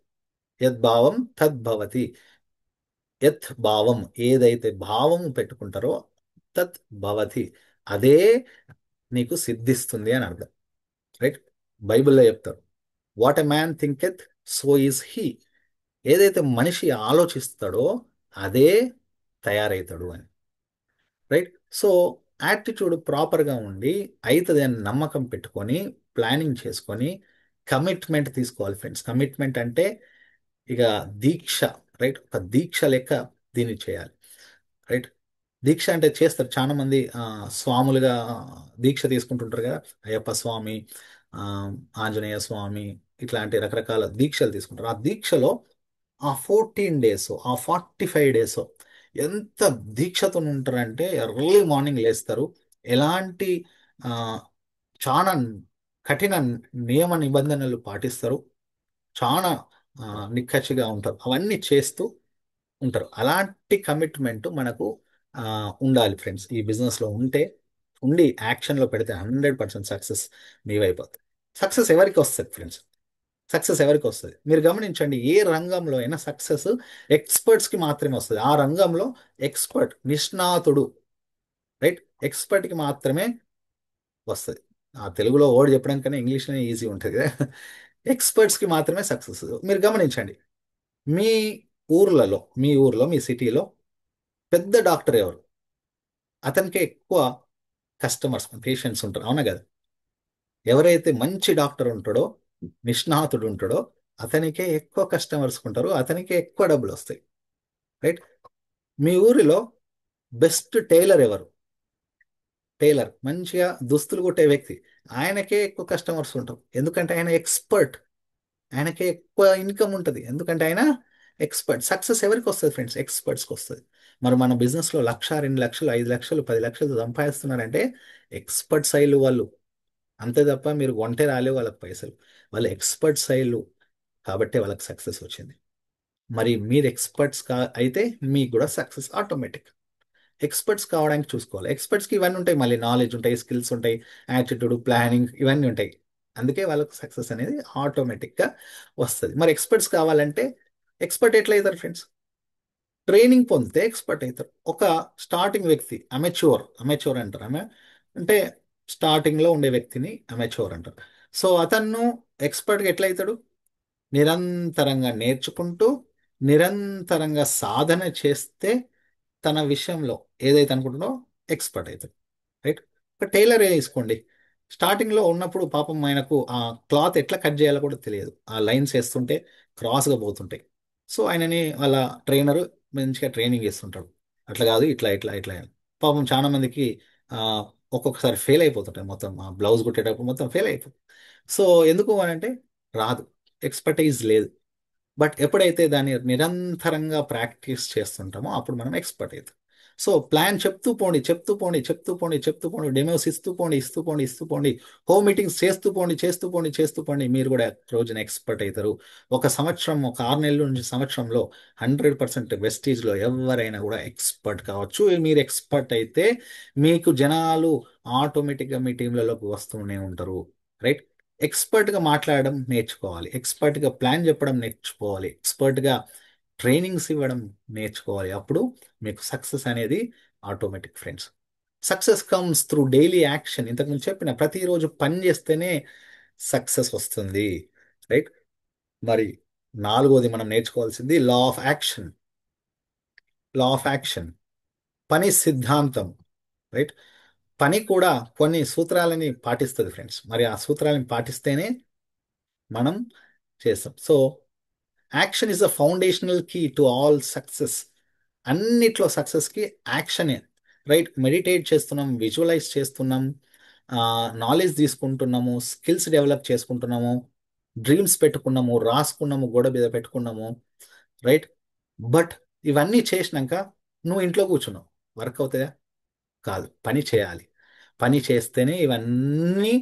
యద్భావం తద్భవతి. యత్ భావం, ఏదైతే భావం పెట్టుకుంటారో తత్ భవతి, అదే నీకు సిద్ధిస్తుంది అని అర్థం. రైట్? బైబిల్లో చెప్తారు, what a man thinketh so is he. ఏదైతే మనిషి ఆలోచిస్తాడో అదే తయారవుతాడు అని. రైట్? సో యాటిట్యూడ్ ప్రాపర్గా ఉండి అవుతుంది అని నమ్మకం పెట్టుకొని ప్లానింగ్ చేసుకొని కమిట్మెంట్ తీసుకోవాలి. ఫ్రెండ్స్, కమిట్మెంట్ అంటే ఇక దీక్ష. రైట్? ఒక దీక్ష లెక్క దీన్ని చేయాలి. రైట్? దీక్ష అంటే చేస్తారు చాలా మంది, స్వాములుగా దీక్ష తీసుకుంటుంటారు కదా. అయ్యప్ప స్వామి, ఆ, ఆంజనేయ స్వామి, ఇట్లాంటి రకరకాల దీక్షలు తీసుకుంటారు. ఆ దీక్షలో ఆ 14 days, ఆ 45 days ఎంత దీక్షతో ఉంటారంటే ఎర్లీ మార్నింగ్ లేస్తారు. ఎలాంటి ఆ, చాలా కఠిన నియమ నిబంధనలు పాటిస్తారు. చాలా ఆ, నిక్కచ్చిగా ఉంటారు. అవన్నీ చేస్తూ ఉంటారు. అలాంటి కమిట్మెంట్ మనకు ఆ, ఉండాలి ఫ్రెండ్స్. ఈ బిజినెస్లో ఉండి యాక్షన్లో పెడితే 100% సక్సెస్ మీవైపోతుంది. సక్సెస్ ఎవరికి వస్తుంది ఫ్రెండ్స్? సక్సెస్ ఎవరికి వస్తుంది? మీరు గమనించండి, ఏ రంగంలో అయినా సక్సెస్ ఎక్స్పర్ట్స్కి మాత్రమే వస్తుంది. ఆ రంగంలో ఎక్స్పర్ట్, నిష్ణాతుడు, రైట్, ఎక్స్పర్ట్కి మాత్రమే వస్తుంది. ఆ తెలుగులో వర్డ్ చెప్పడం కన్నా ఇంగ్లీష్లోనే ఈజీ ఉంటుంది కదా. ఎక్స్పర్ట్స్కి మాత్రమే సక్సెస్. మీరు గమనించండి, మీ మీ ఊర్లో మీ సిటీలో పెద్ద డాక్టర్ ఎవరు? అతనికే ఎక్కువ కస్టమర్స్, పేషెంట్స్ ఉంటారు, అవునా కదా? ఎవరైతే మంచి డాక్టర్ ఉంటాడో, నిష్ణాతుడు ఉంటాడో, అతనికే ఎక్కువ కస్టమర్స్ ఉంటారు, అతనికే ఎక్కువ డబ్బులు వస్తాయి. రైట్? మీ ఊరిలో బెస్ట్ టైలర్ ఎవరు? టైలర్, మంచిగా దుస్తులు కుట్టే వ్యక్తి, ఆయనకే ఎక్కువ కస్టమర్స్ ఉంటారు. ఎందుకంటే ఆయన ఎక్స్పర్ట్. ఆయనకే ఎక్కువ ఇన్కమ్ ఉంటుంది, ఎందుకంటే ఆయన ఎక్స్పర్ట్. సక్సెస్ ఎవరికి వస్తుంది ఫ్రెండ్స్? ఎక్స్పర్ట్స్కి వస్తుంది. మరి మన బిజినెస్లో 1,00,000, 2,00,000, 5,00,000, 10,00,000 సంపాదిస్తున్నారంటే ఎక్స్పర్ట్స్ అయ్యిలు వాళ్ళు. అంతే తప్ప మీరు కొంటే రాలేవు వాళ్ళకి పైసలు. వాళ్ళు ఎక్స్పర్ట్స్ అయ్యిలు కాబట్టి వాళ్ళకి సక్సెస్ వచ్చింది. మరి మీరు ఎక్స్పర్ట్స్ అయితే మీకు కూడా సక్సెస్ ఆటోమేటిక్. ఎక్స్పర్ట్స్ కావడానికి చూసుకోవాలి. ఎక్స్పర్ట్స్కి ఇవన్నీ ఉంటాయి, మళ్ళీ నాలెడ్జ్ ఉంటాయి, స్కిల్స్ ఉంటాయి, యాటిట్యూడ్, ప్లానింగ్, ఇవన్నీ ఉంటాయి. అందుకే వాళ్ళకు సక్సెస్ అనేది ఆటోమేటిక్గా వస్తుంది. మరి ఎక్స్పర్ట్స్ కావాలంటే ఎక్స్పర్ట్ ఎట్లా అవుతారు ఫ్రెండ్స్? ట్రైనింగ్ పొందితే ఎక్స్పర్ట్ అవుతారు. ఒక స్టార్టింగ్ వ్యక్తి అమెచ్యూర్, అమెచ్యూర్ అంటారు. అంటే స్టార్టింగ్లో ఉండే వ్యక్తిని అమెచ్యూర్ అంటారు. సో అతను ఎక్స్పర్ట్గా ఎట్లా అవుతాడు? నిరంతరంగా నేర్చుకుంటూ నిరంతరంగా సాధన చేస్తే తన విషయంలో ఏదైతే అనుకుంటున్నాడో ఎక్స్పర్ట్ అవుతాడు. రైట్? ఒక టైలర్ తీసుకోండి. స్టార్టింగ్లో ఉన్నప్పుడు పాపం ఆయనకు ఆ క్లాత్ ఎట్లా కట్ చేయాలో కూడా తెలియదు. ఆ లైన్స్ వేస్తుంటే క్రాస్గా పోతుంటాయి. సో ఆయనని వాళ్ళ ట్రైనరు మంచిగా ట్రైనింగ్ ఇస్తుంటాడు. అట్లా కాదు, ఇట్లా ఇట్లా ఇట్లా అని. పాపం చాలా మందికి ఆ, ఒక్కొక్కసారి ఫెయిల్ అయిపోతుంటాయి, మొత్తం ఆ బ్లౌజ్ కుట్టేటప్పుడు మొత్తం ఫెయిల్ అయిపోతుంది. సో ఎందుకు అని అంటే రాదు, ఎక్స్పర్టైజ్ లేదు. బట్ ఎప్పుడైతే దాన్ని నిరంతరంగా ప్రాక్టీస్ చేస్తుంటామో అప్పుడు మనం ఎక్స్పర్ట్ అవుతాం. సో ప్లాన్ చెప్తూ పోండి, చెప్తూ పోండి, చెప్తూ పోండి, చెప్తూ పోండి, డెమోస్ ఇస్తూ పోండి, ఇస్తూ పోండి, ఇస్తూ పోండి, హోమ్ మీటింగ్స్ చేస్తూ పోండి, చేస్తూ పోండి, చేస్తూ పోండి, మీరు కూడా రోజున ఎక్స్పర్ట్ అవుతారు. ఒక సంవత్సరం, ఒక 6 నెలల నుంచి సంవత్సరంలో 100% వెస్టీజ్లో ఎవరైనా కూడా ఎక్స్పర్ట్ కావచ్చు. మీరు ఎక్స్పర్ట్ అయితే మీకు జనాలు ఆటోమేటిక్గా మీ టీంలలోకి వస్తూనే ఉంటారు. రైట్. ఎక్స్పర్ట్గా మాట్లాడడం నేర్చుకోవాలి, ఎక్స్పర్ట్గా ప్లాన్ చెప్పడం నేర్చుకోవాలి, ఎక్స్పర్ట్గా ట్రైనింగ్స్ ఇవ్వడం నేర్చుకోవాలి. అప్పుడు మీకు సక్సెస్ అనేది automatic friends. Success comes through daily action. ఇంతకుముందు చెప్పిన ప్రతిరోజు పని చేస్తేనే సక్సెస్ వస్తుంది. రైట్. మరి నాలుగోది మనం నేర్చుకోవాల్సింది law of action. Law of action, పని సిద్ధాంతం. రైట్. పని కూడా కొన్ని సూత్రాలని పాటిస్తుంది ఫ్రెండ్స్. మరి ఆ సూత్రాలను పాటిస్తేనే మనం చేస్తాం. So action is the foundational key to all success. అన్నిట్లో సక్సెస్కి యాక్షనే. రైట్. మెడిటేట్ చేస్తున్నాం, విజువలైజ్ చేస్తున్నాం, నాలెడ్జ్ తీసుకుంటున్నాము, స్కిల్స్ డెవలప్ చేసుకుంటున్నాము, డ్రీమ్స్ పెట్టుకున్నాము, రాసుకున్నాము, గోడ మీద పెట్టుకున్నాము. రైట్. బట్ ఇవన్నీ చేసినాక నువ్వు ఇంట్లో కూర్చున్నావు, వర్క్ అవుతాయా? కాదు, పని చేయాలి. పని చేస్తేనే ఇవన్నీ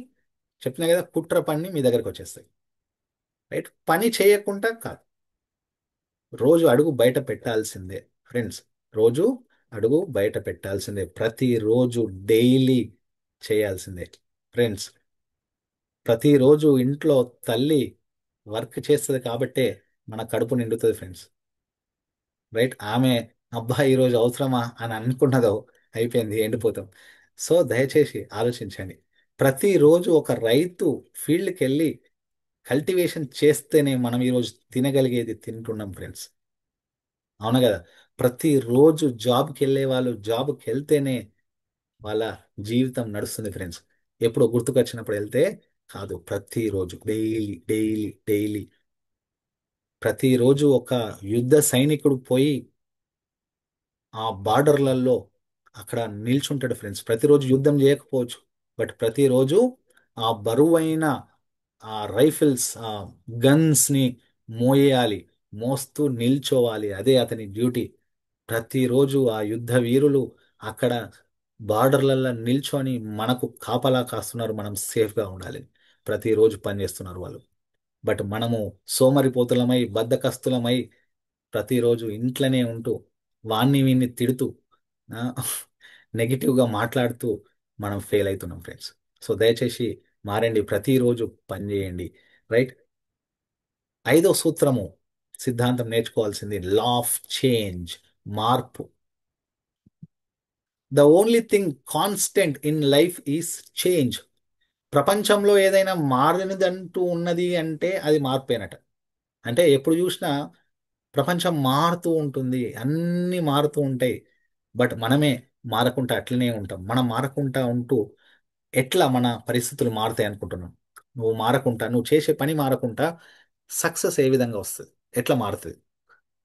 చెప్పినా కదా, కుట్ర పని మీ దగ్గరకు వచ్చేస్తాయి. రైట్. పని చేయకుండా కాదు. రోజు అడుగు బయట పెట్టాల్సిందే ఫ్రెండ్స్. రోజు అడుగు బయట పెట్టాల్సిందే, ప్రతిరోజు డైలీ చేయాల్సిందే ఫ్రెండ్స్. ప్రతిరోజు ఇంట్లో తల్లి వర్క్ చేస్తుంది కాబట్టే మన కడుపు నిండుతుంది ఫ్రెండ్స్. రైట్. ఆమె అబ్బాయి ఈరోజు అవసరమా అని అనుకున్నదో అయిపోయింది, ఎండిపోతాం. సో దయచేసి ఆలోచించండి. ప్రతిరోజు ఒక రైతు ఫీల్డ్కి వెళ్ళి కల్టివేషన్ చేస్తేనే మనం ఈరోజు తినగలిగేది తింటున్నాం ఫ్రెండ్స్. అవును కదా. ప్రతిరోజు జాబ్కి వెళ్ళే వాళ్ళు జాబ్కి వెళ్తేనే వాళ్ళ జీవితం నడుస్తుంది ఫ్రెండ్స్. ఎప్పుడో గుర్తుకొచ్చినప్పుడు వెళ్తే కాదు, ప్రతిరోజు డైలీ డైలీ డైలీ. ప్రతిరోజు ఒక యుద్ధ సైనికుడు పోయి ఆ బార్డర్లలో అక్కడ నిల్చుంటాడు ఫ్రెండ్స్. ప్రతిరోజు యుద్ధం చేయకపోవచ్చు, బట్ ప్రతిరోజు ఆ బరువైన ఆ రైఫిల్స్, ఆ గన్స్ ని మోయాలి, మోస్తూ నిల్చోవాలి, అదే అతని డ్యూటీ. ప్రతిరోజు ఆ యుద్ధ వీరులు అక్కడ బార్డర్లలో నిల్చొని మనకు కాపలా కాస్తున్నారు, మనం సేఫ్గా ఉండాలి. ప్రతిరోజు పనిచేస్తున్నారు వాళ్ళు. బట్ మనము సోమరిపోతులమై, బద్ధకస్తులమై, ప్రతిరోజు ఇంట్లోనే ఉంటూ వాణ్ణి వీణ్ణి తిడుతూ ఆ, నెగిటివ్గా మాట్లాడుతూ మనం ఫెయిల్ అవుతున్నాం ఫ్రెండ్స్. సో దయచేసి మారండి, ప్రతిరోజు పని చేయండి. రైట్. ఐదో సూత్రము, సిద్ధాంతం నేర్చుకోవాల్సింది లా ఆఫ్ చేంజ్, మార్పు. The only thing constant in life is change. ప్రపంచంలో ఏదైనా మారనిదంటూ ఉన్నది అంటే అది మార్పేనట. అంటే ఎప్పుడు చూసినా ప్రపంచం మారుతూ ఉంటుంది, అన్నీ మారుతూ ఉంటాయి. బట్ మనమే మారకుండా అట్లనే ఉంటాం. మనం మారకుండా ఉంటూ ఎట్లా మన పరిస్థితులు మారుతాయి అనుకుంటున్నాం? నువ్వు మారకుండా, నువ్వు చేసే పని మారకుండా సక్సెస్ ఏ విధంగా వస్తుంది? ఎట్లా మారుతుంది?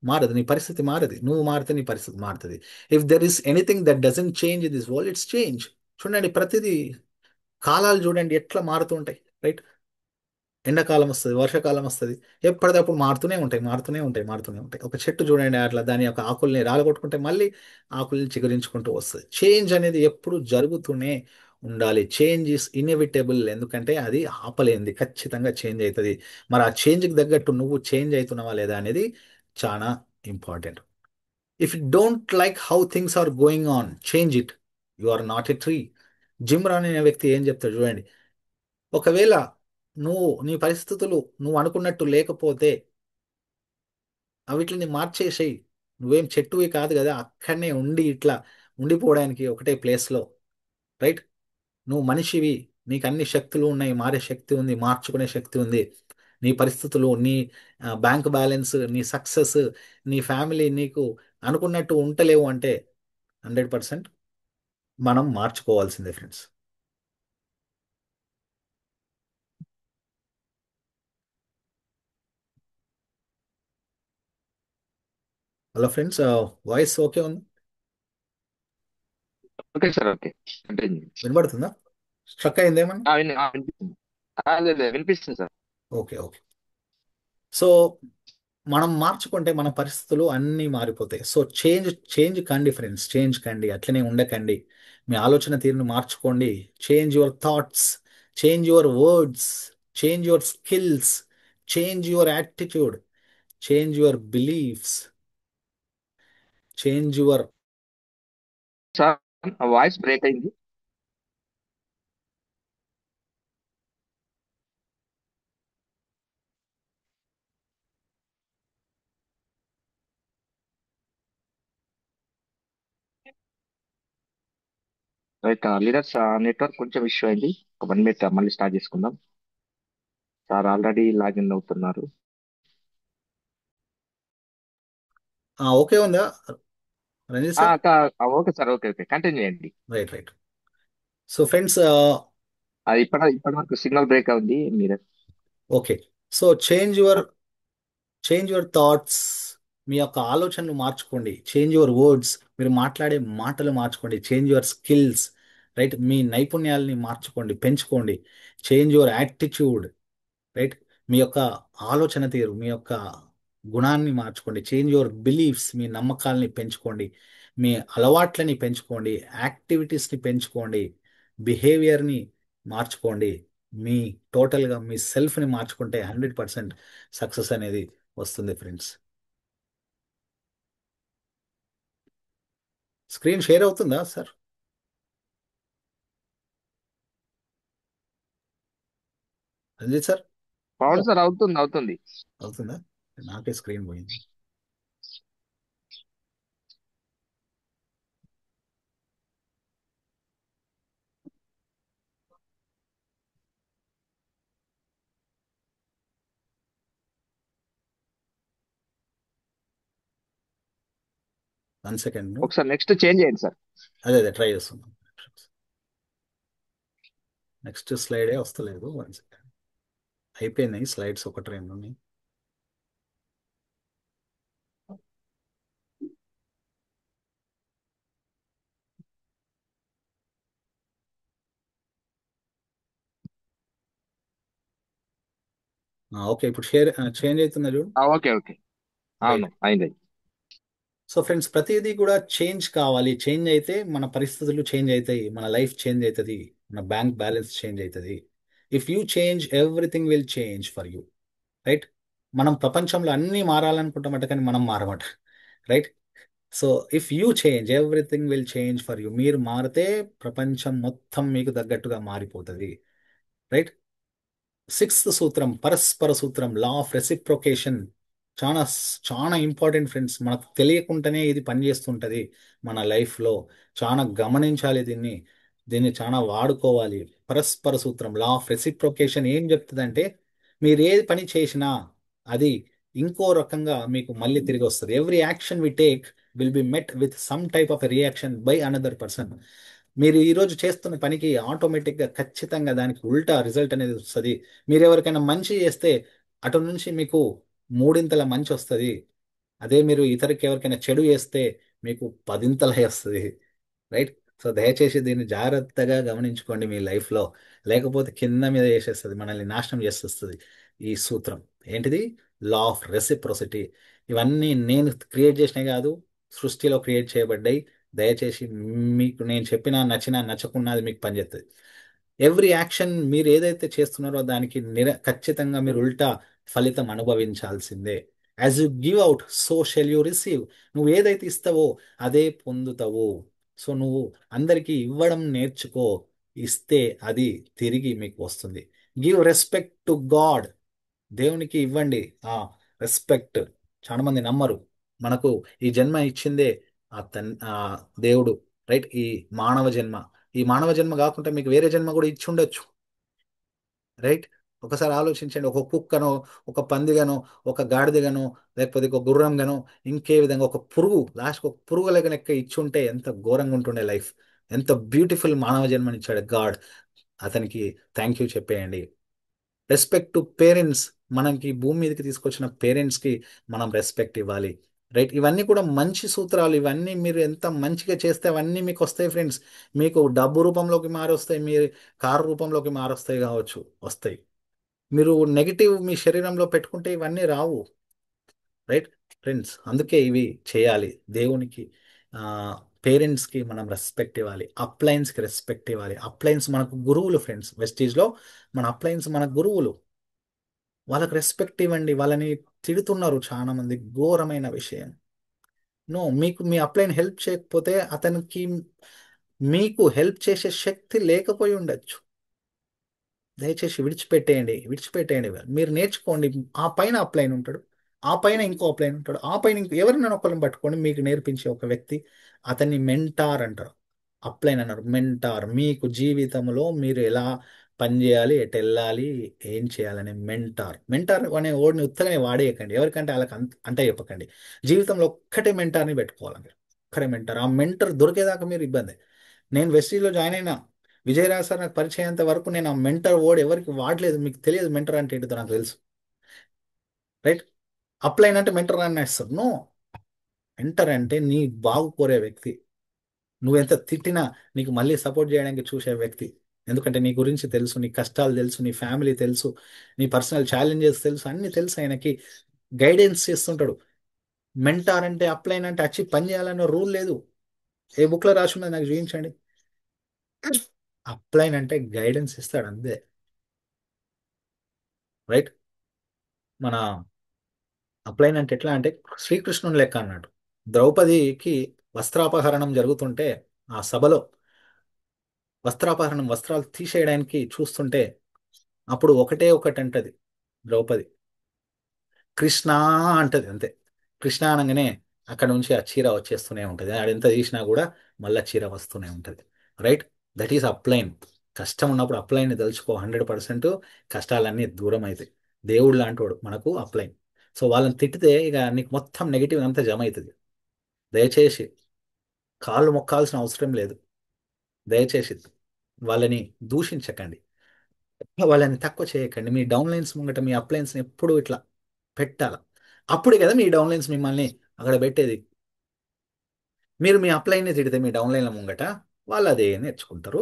మారదు, నీ పరిస్థితి మారదు. నువ్వు మారితే నీ పరిస్థితి మారుతుంది. If there is anything that doesn't change in this world, it's change. చూడండి, ప్రతిదీ కాలాలు చూడండి ఎట్లా మారుతూ ఉంటాయి. రైట్. ఎండాకాలం వస్తుంది, వర్షాకాలం వస్తుంది, ఎప్పటికప్పుడు మారుతూనే ఉంటాయి, మారుతూనే ఉంటాయి, మారుతూనే ఉంటాయి. ఒక చెట్టు చూడండి, అట్లా దాని యొక్క ఆకుల్ని రాలగొట్టుకుంటే మళ్ళీ ఆకుల్ని చిగురించుకుంటూ వస్తుంది. చేంజ్ అనేది ఎప్పుడు జరుగుతూనే ఉండాలి. చేంజ్ ఇస్ ఇన్ఎవిటబుల్, ఎందుకంటే అది ఆపలేంది, ఖచ్చితంగా చేంజ్ అవుతుంది. మరి ఆ చేంజ్కి తగ్గట్టు నువ్వు చేంజ్ అవుతున్నావా లేదా అనేది చాలా important. If you don't like how things are going on, change it. You are not a tree. Jim Rohn అనే వ్యక్తి ఏం చెప్తాడు చూడండి. ఒకవేళ నీ పరిస్థితులు నువ్వు అనుకున్నట్టు లేకపోతే వీటిని మార్చేసేయి. నువ్వేం చెట్టువి కాదు కదా, అక్కడనే ఉండి ఇట్లా ఉండిపోవడానికి ఒకటే ప్లేస్లో. రైట్. నువ్వు మనిషివి, నీకు అన్ని శక్తులు ఉన్నాయి, మారే శక్తి ఉంది, మార్చుకునే శక్తి ఉంది. నీ పరిస్థితులు, నీ బ్యాంక్ బ్యాలెన్స్, నీ సక్సెస్, నీ ఫ్యామిలీ నీకు అనుకున్నట్టు ఉంటలేవు అంటే 100% మనం మార్చుకోవాల్సిందే friends. Hello friends, voice okay ఉంది? Okay sir, okay. కంటిన్యూ. వినబడుతుందా? స్ట్రక్ అయిందేమన్నా? వినిపిస్తుంది. లేదు, వినిపిస్తుంది సార్. Okay, okay. సో మనం మార్చుకుంటే మన పరిస్థితులు అన్నీ మారిపోతాయి. సో చేంజ్ కండి ఫ్రెండ్స్, చేంజ్ కండి, అట్లనే ఉండకండి. మీ ఆలోచన తీరును మార్చుకోండి. Change your thoughts, change your words, change your skills, change your attitude, change your beliefs, change your. Sir, voice break అయింది. రైట్ లీడర్స్, నెట్వర్క్ కొంచెం ఇష్యూ అయింది. ఒక 1 మినిట్ మళ్ళీ స్టార్ట్ చేసుకుందాం. సార్ ఆల్రెడీ లాగిన్ అవుతున్నారు. ఓకే ఉందా Ranjith sir? Okay sir, okay, okay, continue చేయండి. Right, right. So friends, అది ఇప్పటి వరకు సిగ్నల్ బ్రేక్ అవుంది మీరు. Okay. So change your thoughts, మీ యొక్క ఆలోచనలు మార్చుకోండి. చేంజ్ యువర్ వర్డ్స్, మీరు మాట్లాడే మాటలు మార్చుకోండి. చేంజ్ యువర్ స్కిల్స్, రైట్, మీ నైపుణ్యాలని మార్చుకోండి, పెంచుకోండి. చేంజ్ యువర్ యాటిట్యూడ్, రైట్, మీ యొక్క ఆలోచన తీరు, మీ యొక్క గుణాన్ని మార్చుకోండి. చేంజ్ యువర్ బిలీఫ్స్, మీ నమ్మకాలని పెంచుకోండి. మీ అలవాట్లని పెంచుకోండి, యాక్టివిటీస్ని పెంచుకోండి, బిహేవియర్ని మార్చుకోండి. మీ టోటల్గా మీ సెల్ఫ్ని మార్చుకుంటే 100% సక్సెస్ అనేది వస్తుంది ఫ్రెండ్స్. స్క్రీన్ షేర్ అవుతుందా సార్? రంజిత్ సార్? అవును సార్, అవుతుంది, అవుతుంది. అవుతుందా? నాకే స్క్రీన్ పోయింది. One second. ఒకసారి నెక్స్ట్ చేంజ్ చేయండి సార్. అదే అదే ట్రై చేస్తున్నాం. నెక్స్ట్ స్లైడే వస్తలేదు. One second. అయిపోయినాయి స్లైడ్స్, ఒకటి రెండు ఉన్నాయి. ఓకే, ఇప్పుడు చేంజ్ అవుతుందా చూడు. Okay, okay. అవును, రైట్. అయింది. సో ఫ్రెండ్స్, ప్రతిదీ కూడా చేంజ్ కావాలి. చేంజ్ అయితే మన పరిస్థితులు చేంజ్ అవుతాయి, మన లైఫ్ చేంజ్ అవుతుంది, మన బ్యాంక్ బ్యాలెన్స్ చేంజ్ అవుతుంది. If you change, everything will change for you. Right. మనం ప్రపంచంలో అన్నీ మారాలనుకుంటామట, కానీ మనం మారమట. Right. So if you change, everything will change for you. మీరు మారితే ప్రపంచం మొత్తం మీకు తగ్గట్టుగా మారిపోతుంది. రైట్. సిక్స్త్ సూత్రం, పరస్పర సూత్రం, లా ఆఫ్ రెసిప్రొకేషన్. చాలా చాలా ఇంపార్టెంట్ ఫ్రెండ్స్. మనకు తెలియకుండానే ఇది పనిచేస్తుంటది మన లైఫ్లో. చాలా గమనించాలి దీన్ని. దీన్ని చాలా వాడుకోవాలి. పరస్పర సూత్రం, లా ఆఫ్ రెసిప్రొకేషన్ ఏం చెప్తుందంటే, మీరు ఏ పని చేసినా అది ఇంకో రకంగా మీకు మళ్ళీ తిరిగి వస్తుంది. Every action we take will be met with some type of reaction by another person. మీరు ఈరోజు చేస్తున్న పనికి ఆటోమేటిక్గా ఖచ్చితంగా దానికి ఉల్టా రిజల్ట్ అనేది వస్తుంది. మీరు ఎవరికైనా మంచి చేస్తే అటు నుంచి మీకు మూడింతల మంచి వస్తుంది. అదే మీరు ఇతరికి ఎవరికైనా చెడు చేస్తే మీకు పదింతలే వస్తుంది. రైట్. సో దయచేసి దీన్ని జాగ్రత్తగా గమనించుకోండి మీ లైఫ్లో. లేకపోతే కింద మీద చేసేస్తుంది, మనల్ని నాశనం చేసేస్తుంది ఈ సూత్రం. ఏంటిది? Law of reciprocity. ఇవన్నీ నేను క్రియేట్ చేసినవి కాదు, సృష్టిలో క్రియేట్ చేయబడ్డాయి. దయచేసి మీకు నేను చెప్పినా నచ్చినా నచ్చకున్నా అది మీకు పనిచేస్తుంది. ఎవ్రీ యాక్షన్ మీరు ఏదైతే చేస్తున్నారో దానికి ఖచ్చితంగా మీరు ఉల్టా ఫలితం అనుభవించాల్సిందే. As you give out, so shall you receive. నువ్వు ఏదైతే ఇస్తావో అదే పొందుతావు. సో నువ్వు అందరికీ ఇవ్వడం నేర్చుకో. ఇస్తే అది తిరిగి మీకు వస్తుంది. Give respect to God. దేవునికి ఇవ్వండి ఆ రెస్పెక్ట్. చాలా మంది నమ్మరు. మనకు ఈ జన్మ ఇచ్చిందే ఆ దేవుడు. రైట్. ఈ మానవ జన్మ, ఈ మానవ జన్మ కాకుండా మీకు వేరే జన్మ కూడా ఇచ్చి ఉండొచ్చు. రైట్. ఒకసారి ఆలోచించండి. ఒక కుక్కనో, ఒక పందిగానో, ఒక గాడిదగానో, లేకపోతే ఒక గుర్రంగానో, ఇంకే విధంగా ఒక పురుగు, లాస్ట్ ఒక పురుగు లెక్క ఇచ్చి ఉంటే ఎంత ఘోరంగా ఉంటుండే లైఫ్. ఎంత బ్యూటిఫుల్ మానవ జన్మనిచ్చాడు గాడ్. అతనికి థ్యాంక్ యూ చెప్పేయండి. Respect to parents. మనకి భూమి మీదకి తీసుకొచ్చిన పేరెంట్స్కి మనం రెస్పెక్ట్ ఇవ్వాలి. రైట్. ఇవన్నీ కూడా మంచి సూత్రాలు. ఇవన్నీ మీరు ఎంత మంచిగా చేస్తే అవన్నీ మీకు వస్తాయి ఫ్రెండ్స్. మీకు డబ్బు రూపంలోకి మారొస్తాయి, మీ కారు రూపంలోకి మారొస్తాయి కావచ్చు, వస్తాయి. మీరు నెగిటివ్ మీ శరీరంలో పెట్టుకుంటే ఇవన్నీ రావు. రైట్ ఫ్రెండ్స్, అందుకే ఇవి చేయాలి. దేవునికి, పేరెంట్స్కి మనం రెస్పెక్ట్ ఇవ్వాలి, అప్లయన్స్కి రెస్పెక్ట్ ఇవ్వాలి. అప్లయన్స్ మనకు గురువులు ఫ్రెండ్స్. వెస్టీజ్లో మన అప్లయన్స్ మన గురువులు. వాళ్ళకి రెస్పెక్ట్ ఇవ్వండి. వాళ్ళని తిడుతున్నారు చాలా మంది, ఘోరమైన విషయం. నో, మీకు మీ అప్లైన్ హెల్ప్ చేయకపోతే అతనికి మీకు హెల్ప్ చేసే శక్తి లేకపోయి ఉండొచ్చు. దయచేసి విడిచిపెట్టేయండి, విడిచిపెట్టేయండి. మీరు నేర్చుకోండి. ఆ పైన అప్లైన్ ఉంటాడు, ఆ పైన ఇంకో అప్లైన్ ఉంటాడు, ఆ పైన ఇంకో ఎవరినైనా ఒకరిని పట్టుకోండి. మీకు నేర్పించే ఒక వ్యక్తి, అతన్ని మెంటార్ అంటారు. అప్లైన్ అన్నారు మెంటార్. మీకు జీవితంలో మీరు ఎలా పని చేయాలి, ఎటు వెళ్ళాలి, ఏం చేయాలనే మెంటార్. మెంటార్ అనే వర్డ్ని ఉత్తగానే వాడేయకండి. ఎవరికంటే వాళ్ళకి అంటే చెప్పకండి. జీవితంలో ఒక్కటే మెంటార్ని పెట్టుకోవాలి మీరు. ఒక్కడే మెంటార్. ఆ మెంటర్ దొరికేదాకా మీరు ఇబ్బంది. నేను వెస్టీలో జాయిన్ అయినా, విజయరాజ్ సార్ నాకు పరిచయం అయ్యేంత వరకు నేను ఆ మెంటర్ వర్డ్ ఎవరికి వాడలేదు. మీకు తెలియదు మెంటర్ అంటే ఏంటో, నాకు తెలుసు. రైట్. అప్లైన్ అంటే మెంటర్ అని వేస్తారు. నో, మెంటర్ అంటే నీ బాగు కోరే వ్యక్తి. నువ్వెంత తిట్టినా నీకు మళ్ళీ సపోర్ట్ చేయడానికి చూసే వ్యక్తి. ఎందుకంటే నీ గురించి తెలుసు, నీ కష్టాలు తెలుసు, నీ ఫ్యామిలీ తెలుసు, నీ పర్సనల్ ఛాలెంజెస్ తెలుసు, అన్ని తెలుసు ఆయనకి. గైడెన్స్ చేస్తుంటాడు. మెంటార్ అంటే, అప్లైన్ అంటే వచ్చి పని చేయాలన్న రూల్ లేదు. ఏ బుక్లో రాసి ఉన్నది నాకు చూపించండి. అప్లైన్ అంటే గైడెన్స్ ఇస్తాడు అంతే. రైట్. మన అప్లైన్ అంటే ఎట్లా అంటే శ్రీకృష్ణుని లెక్క అన్నాడు. ద్రౌపదికి వస్త్రాపహరణం జరుగుతుంటే, ఆ సభలో వస్త్రాపహరణం, వస్త్రాలు తీసేయడానికి చూస్తుంటే, అప్పుడు ఒకటే ఒకటి అంటది ద్రౌపది, కృష్ణ అంటది అంతే. కృష్ణ అనగానే అక్కడ నుంచి ఆ చీర వచ్చేస్తూనే ఉంటుంది. ఆడ ఎంత తీసినా కూడా మళ్ళీ చీర వస్తూనే ఉంటుంది. రైట్. That is upline. కష్టం ఉన్నప్పుడు అప్లైన్ తలుచుకో, 100% కష్టాలన్నీ దూరం అవుతాయి. దేవుడు లాంటివాడు మనకు అప్లైన్. సో వాళ్ళని తిట్టితే ఇక నీకు మొత్తం నెగిటివ్ అంతా జమ అవుతుంది. దయచేసి కాళ్ళు మొక్కాల్సిన అవసరం లేదు. దయచేసి వాళ్ళని దూషించకండి, వాళ్ళని తక్కువ చేయకండి. మీ డౌన్లైన్స్ ముంగట మీ అప్లయన్స్ని ఎప్పుడు ఇట్లా పెట్టాల. అప్పుడే కదా మీ డౌన్లైన్స్ మిమ్మల్ని అక్కడ పెట్టేది. మీరు మీ అప్లైన్ని తిడితే మీ డౌన్లైన్ల ముంగట వాళ్ళు అదే నేర్చుకుంటారు.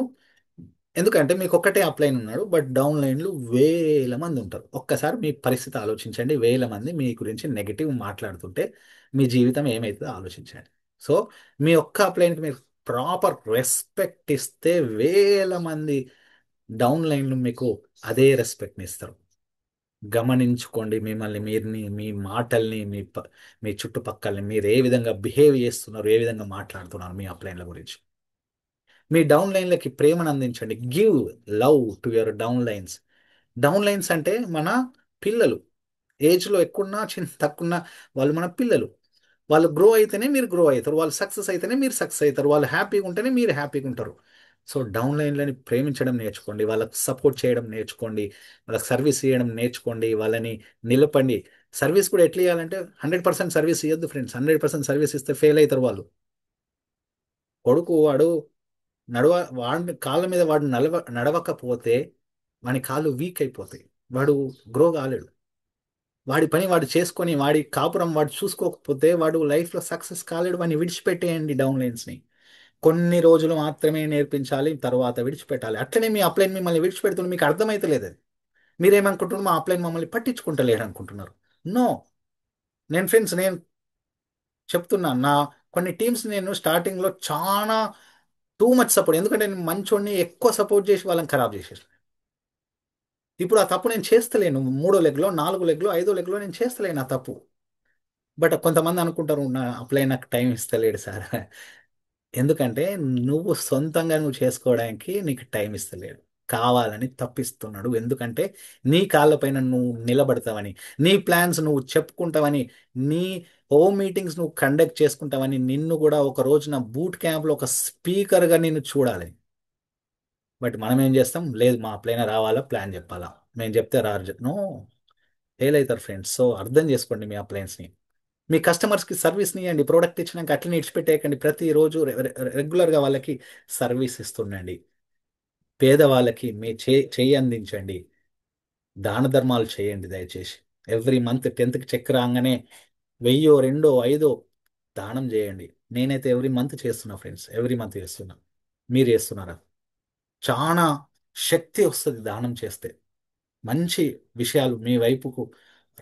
ఎందుకంటే మీకు ఒక్కటే అప్లైన్ ఉన్నాడు, బట్ డౌన్లైన్లు వేల మంది ఉంటారు. ఒక్కసారి మీ పరిస్థితి ఆలోచించండి. వేల మంది మీ గురించి నెగిటివ్ మాట్లాడుతుంటే మీ జీవితం ఏమవుతుందో ఆలోచించండి. సో మీ ఒక్క అప్లైన్కి మీరు ప్రాపర్ రెస్పెక్ట్ ఇస్తే వేల మంది డౌన్లైన్లు మీకు అదే రెస్పెక్ట్ని ఇస్తారు. గమనించుకోండి మిమ్మల్ని, మీరుని, మీ మాటల్ని, మీ చుట్టుపక్కలని మీరు ఏ విధంగా బిహేవ్ చేస్తున్నారు, ఏ విధంగా మాట్లాడుతున్నారు మీ అప్లైన్ల గురించి. మీ డౌన్ లైన్లకి ప్రేమను అందించండి. Give love to your down lines. Down lines అంటే మన పిల్లలు. ఏజ్లో ఎక్కువన్నా చిన్న తక్కువన్నా వాళ్ళు మన పిల్లలు. వాళ్ళు గ్రో అయితేనే మీరు గ్రో అవుతారు, వాళ్ళు సక్సెస్ అయితేనే మీరు సక్సెస్ అవుతారు, వాళ్ళు హ్యాపీగా ఉంటేనే మీరు హ్యాపీగా ఉంటారు. సో డౌన్ లైన్లని ప్రేమించడం నేర్చుకోండి, వాళ్ళకి సపోర్ట్ చేయడం నేర్చుకోండి, వాళ్ళకి సర్వీస్ చేయడం నేర్చుకోండి, వాళ్ళని నిలపండి. సర్వీస్ కూడా ఎట్లా ఇవ్వాలంటే 100% సర్వీస్ ఇవ్వద్దు ఫ్రెండ్స్. 100% సర్వీస్ ఇస్తే ఫెయిల్ అవుతారు వాళ్ళు. కొడుకు వాడు నడవ వాడి కాళ్ళ మీద వాడు నడవకపోతే వాడి కాళ్ళు వీక్ అయిపోతాయి, వాడు గ్రో కాలేడు. వాడి పని వాడు చేసుకొని వాడి కాపురం వాడు చూసుకోకపోతే వాడు లైఫ్లో సక్సెస్ కాలేడు. వాడిని విడిచిపెట్టేయండి డౌన్ లైన్స్ని. కొన్ని రోజులు మాత్రమే నేర్పించాలి, తర్వాత విడిచిపెట్టాలి. అట్లనే మీ అప్లైన్ మిమ్మల్ని విడిచిపెడుతుంది, మీకు అర్థమైతలేదు అది. మీరేమనుకుంటున్నారు, మా అప్లైన్ మమ్మల్ని పట్టించుకుంటలేడు అనుకుంటున్నారు. నో. నేను చెప్తున్నాను, నా కొన్ని టీమ్స్ నేను స్టార్టింగ్లో చాలా టూ మచ్ సపోర్ట్, ఎందుకంటే నేను మంచోడిని ఎక్కువ సపోర్ట్ చేసి వాళ్ళని ఖరాబ్ చేసేసాను. ఇప్పుడు ఆ తప్పు నేను చేస్తలేను. మూడో లెగ్లో, నాలుగో లెగ్లో, ఐదో లెగ్లో నేను చేస్తలేను ఆ తప్పు. బట్ కొంతమంది అనుకుంటారు నా అప్లై నాకు టైం ఇస్తలేడు సార్. ఎందుకంటే నువ్వు సొంతంగా చేసుకోవడానికి నీకు టైం ఇస్తలేడు, కావాలని తప్పిస్తున్నాడు. ఎందుకంటే నీ కాళ్ళపైన నువ్వు నిలబడతావని, నీ ప్లాన్స్ నువ్వు చెప్పుకుంటావని, నీ హోమ్ మీటింగ్స్ నువ్వు కండక్ట్ చేసుకుంటావని, నిన్ను కూడా ఒక రోజున బూట్ క్యాంప్లో ఒక స్పీకర్గా నిన్ను చూడాలి. బట్ మనం ఏం చేస్తాం, లేదు మా ప్లేనర్ రావాలా, ప్లాన్ చెప్పాలా, మేము చెప్తే రారు. నో, ఫెయిల్ అవుతారు ఫ్రెండ్స్. సో అర్థం చేసుకోండి మీ అప్లయన్స్ని. మీ కస్టమర్స్కి సర్వీస్ని ఇవ్వండి. ప్రోడక్ట్ ఇచ్చినాక అట్లనే ఇడిచిపెట్టేయకండి. ప్రతిరోజు రెగ్యులర్గా వాళ్ళకి సర్వీస్ ఇస్తుండండి. పేదవాళ్ళకి మీ చేయి అందించండి. దాన ధర్మాలు చేయండి దయచేసి. ఎవ్రీ మంత్ 10th చెక్ రాగానే వెయ్యో రెండో ఐదో దానం చేయండి. నేనైతే ఎవ్రీ మంత్ చేస్తున్నా ఫ్రెండ్స్, ఎవ్రీ మంత్ చేస్తున్నా. మీరు చేస్తున్నారా? చాలా శక్తి వస్తుంది దానం చేస్తే. మంచి విషయాలు మీ వైపుకు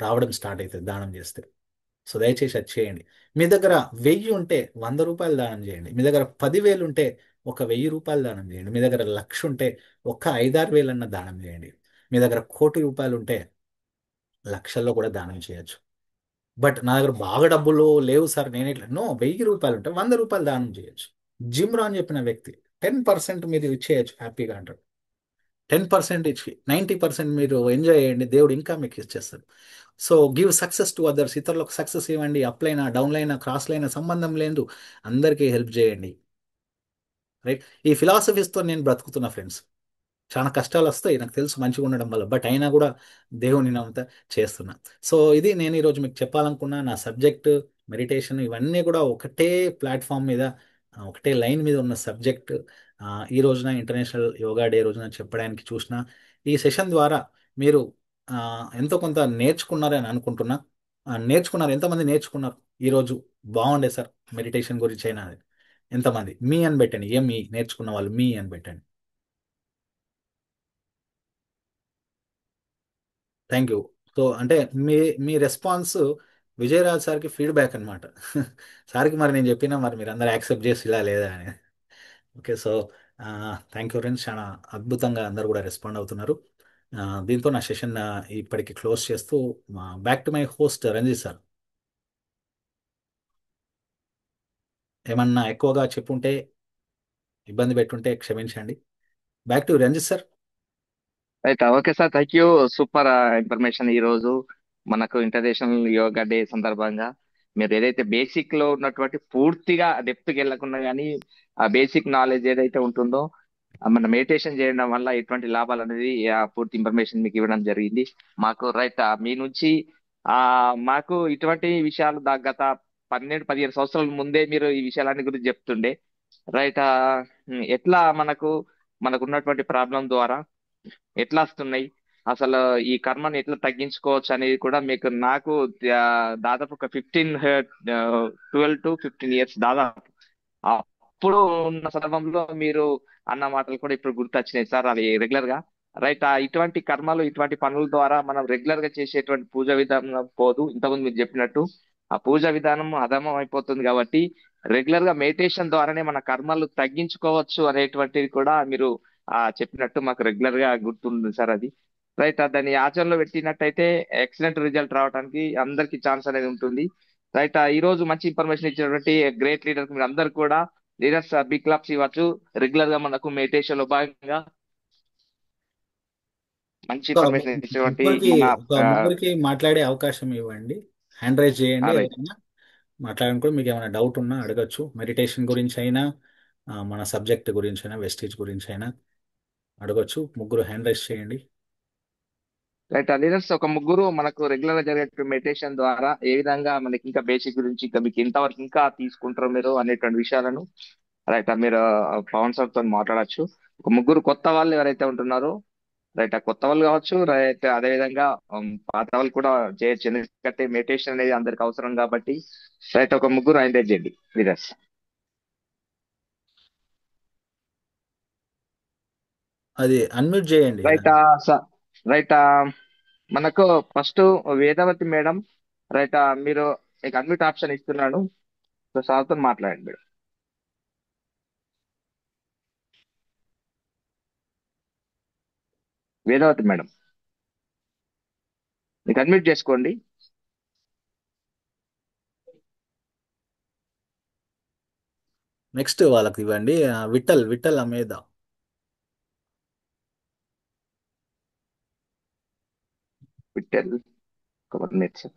రావడం స్టార్ట్ అవుతుంది దానం చేస్తే. సో దయచేసి అది చేయండి. మీ దగ్గర 1000 ఉంటే 100 రూపాయలు దానం చేయండి. మీ దగ్గర 10,000 ఉంటే ఒక 1000 రూపాయలు దానం చేయండి. మీ దగ్గర 1,00,000 ఉంటే ఒక్క 5-6 వేలు అన్న దానం చేయండి. మీ దగ్గర 1,00,00,000 రూపాయలు ఉంటే లక్షల్లో కూడా దానం చేయొచ్చు. బట్ నా దగ్గర బాగా డబ్బులు లేవు సార్, నేను ఇట్లా నో, 1000 రూపాయలు ఉంటే 100 రూపాయలు దానం చేయొచ్చు. జిమ్ రాన్ చెప్పిన వ్యక్తి 10% మీరు ఇచ్చేయచ్చు హ్యాపీగా అంటాడు. 10% ఇచ్చి 90% మీరు ఎంజాయ్ చేయండి, దేవుడు ఇంకా మీకు ఇచ్చేస్తాడు. So give success to others. ఇతరులకు సక్సెస్ ఇవ్వండి. అప్లైనా డౌన్లైనా క్రాస్లైనా సంబంధం లేదు, అందరికీ హెల్ప్ చేయండి. రైట్. ఈ ఫిలాసఫీస్తో నేను బ్రతుకుతున్నా ఫ్రెండ్స్. చాలా కష్టాలు వస్తాయి నాకు తెలుసు మంచిగా ఉండడం వల్ల, బట్ అయినా కూడా దేవుని నమ్ముతా చేస్తున్నా. సో ఇది నేను ఈరోజు మీకు చెప్పాలనుకున్న నా సబ్జెక్ట్. మెడిటేషన్ ఇవన్నీ కూడా ఒకటే ప్లాట్ఫామ్ మీద, ఒకటే లైన్ మీద ఉన్న సబ్జెక్ట్. ఈ రోజున ఇంటర్నేషనల్ యోగా డే రోజున చెప్పడానికి చూసిన ఈ సెషన్ ద్వారా మీరు ఆ, ఎంతో కొంత నేర్చుకున్నారని అనుకుంటున్నా. నేర్చుకున్నారు, ఎంతమంది నేర్చుకున్నారు ఈరోజు? బాగుండే సార్ మెడిటేషన్ గురించి అయినా. ఎంతమంది మీ అని పెట్టండి, ఏం మీ నేర్చుకున్న వాళ్ళు మీ అని పెట్టండి. Thank you. సో అంటే మీ మీ రెస్పాన్స్ విజయరాజ్ సార్కి ఫీడ్బ్యాక్ అనమాట. సార్కి మరి నేను చెప్పినా మరి మీరు అందరు యాక్సెప్ట్ చేసి ఇలా లేదా అని. Okay. So thank you friends, చాలా అద్భుతంగా అందరు కూడా రెస్పాండ్ అవుతున్నారు. దీంతో నా సెషన్ ఇప్పటికి క్లోజ్ చేస్తూ back to my host Ranjith sir. ఏమన్నా ఎక్కువగా చెప్పుంటే, ఇబ్బంది పెట్టుంటే క్షమించండి. Back to Ranjith sir. Right, okay sir, thank you. Super information ఈ రోజు మనకు ఇంటర్నేషనల్ యోగా డే సందర్భంగా. మీరు ఏదైతే బేసిక్ లో ఉన్నటువంటి పూర్తిగా డెప్త్ కి వెళ్ళకుండా కానీ ఆ బేసిక్ నాలెడ్జ్ ఏదైతే ఉంటుందో మన మెడిటేషన్ చేయడం వల్ల ఎటువంటి లాభాలు అనేది ఆ పూర్తి ఇన్ఫర్మేషన్ మీకు ఇవ్వడం జరిగింది మాకు. రైట్, మీ నుంచి ఆ మాకు ఇటువంటి విషయాలు గత 12-15 సంవత్సరాల ముందే మీరు ఈ విషయాలన్నీ గురించి చెప్తుండే. రైట్, ఎట్లా మనకు ఉన్నటువంటి ప్రాబ్లం ద్వారా ఎట్లా వస్తున్నాయి, అసలు ఈ కర్మని ఎట్లా తగ్గించుకోవచ్చు అనేది కూడా మీకు నాకు దాదాపు ఒక 12 to 15 ఇయర్స్ దాదాపు అప్పుడు ఉన్న సందర్భంలో మీరు అన్న మాటలు కూడా ఇప్పుడు గుర్తొచ్చినాయి సార్, అది రెగ్యులర్ గా. రైట్, ఇటువంటి కర్మలు ఇటువంటి పనుల ద్వారా మనం రెగ్యులర్ గా చేసేటువంటి పూజ విధానం పోదు. ఇంతకుముందు మీరు చెప్పినట్టు ఆ పూజ విధానం అధమం అయిపోతుంది కాబట్టి రెగ్యులర్ గా మెడిటేషన్ ద్వారానే మన కర్మలు తగ్గించుకోవచ్చు అనేటువంటిది కూడా మీరు చెప్పినట్టు మాకు రెగ్యులర్ గా గుర్తుంది సార్ అది. రైట్, దాన్ని ఆచరణలో పెట్టినట్టయితే ఎక్సలెంట్ రిజల్ట్ రావడానికి అందరికి ఛాన్స్ అనేది ఉంటుంది. రైట్, ఈ రోజు మంచి ఇన్ఫర్మేషన్ ఇచ్చినటువంటి గ్రేట్ లీడర్స్ మీరు అందరు కూడా లీడర్స్ బిగ్ క్లబ్స్ ఇవ్వచ్చు. రెగ్యులర్ గా మనకు మెడిటేషన్ లో భాగంగా మంచి ఒక ఇన్ఫర్మేషన్ ఇచ్చినటువంటి ముగ్గురికి మన ఒక ముగ్గురికి మాట్లాడే అవకాశం ఇవ్వండి. హ్యాండ్ రైజ్ చేయండి రైట్. ఎవరైనా మాట్లాడడానికి. మీకు ఏమైనా డౌట్ ఉన్నా అడగచ్చు, మెడిటేషన్ గురించి అయినా, మన సబ్జెక్ట్ గురించి అయినా, వెస్టేజ్ గురించి అయినా అడగచ్చు. ముగ్గురు హ్యాండ్ రైజ్ చేయండి. రైట్, లీడర్స్ ఒక ముగ్గురు మనకు రెగ్యులర్ గా జరిగే మెడిటేషన్ ద్వారా ఏ విధంగా మనకి ఇంకా బేసిక్ గురించి ఇంకా మీకు ఇంతవరకు ఇంకా తీసుకుంటారో మీరు అనేటువంటి విషయాలను రైట్ మీరు పవన్ సార్ తో మాట్లాడొచ్చు. ఒక ముగ్గురు కొత్త వాళ్ళు ఎవరైతే ఉంటున్నారో రైట్, ఆ కొత్త వాళ్ళు కావచ్చు, రైట్ అదే విధంగా పాత వాళ్ళు కూడా చేయొచ్చు. ఎందుకంటే మెడిటేషన్ అనేది అందరికి అవసరం కాబట్టి రైట్ ఒక ముగ్గురు ఎంకరేజ్ చేయండి లీడర్స్. అది అన్మ్యూట్ చేయండి. రైట్, రైట్, మనకు ఫస్ట్ వేదవతి మేడం. రైట్, మీరు మీకు అన్మిట్ ఆప్షన్ ఇస్తున్నాను, సో సార్తో మాట్లాడండి మేడం. వేదవతి మేడం, మీకు అన్మ్యూట్ చేసుకోండి. నెక్స్ట్ వాళ్ళకి ఇవ్వండి. విఠల్ విఠల్ అమేద. విట్టల్, ఒక 1 minute సార్.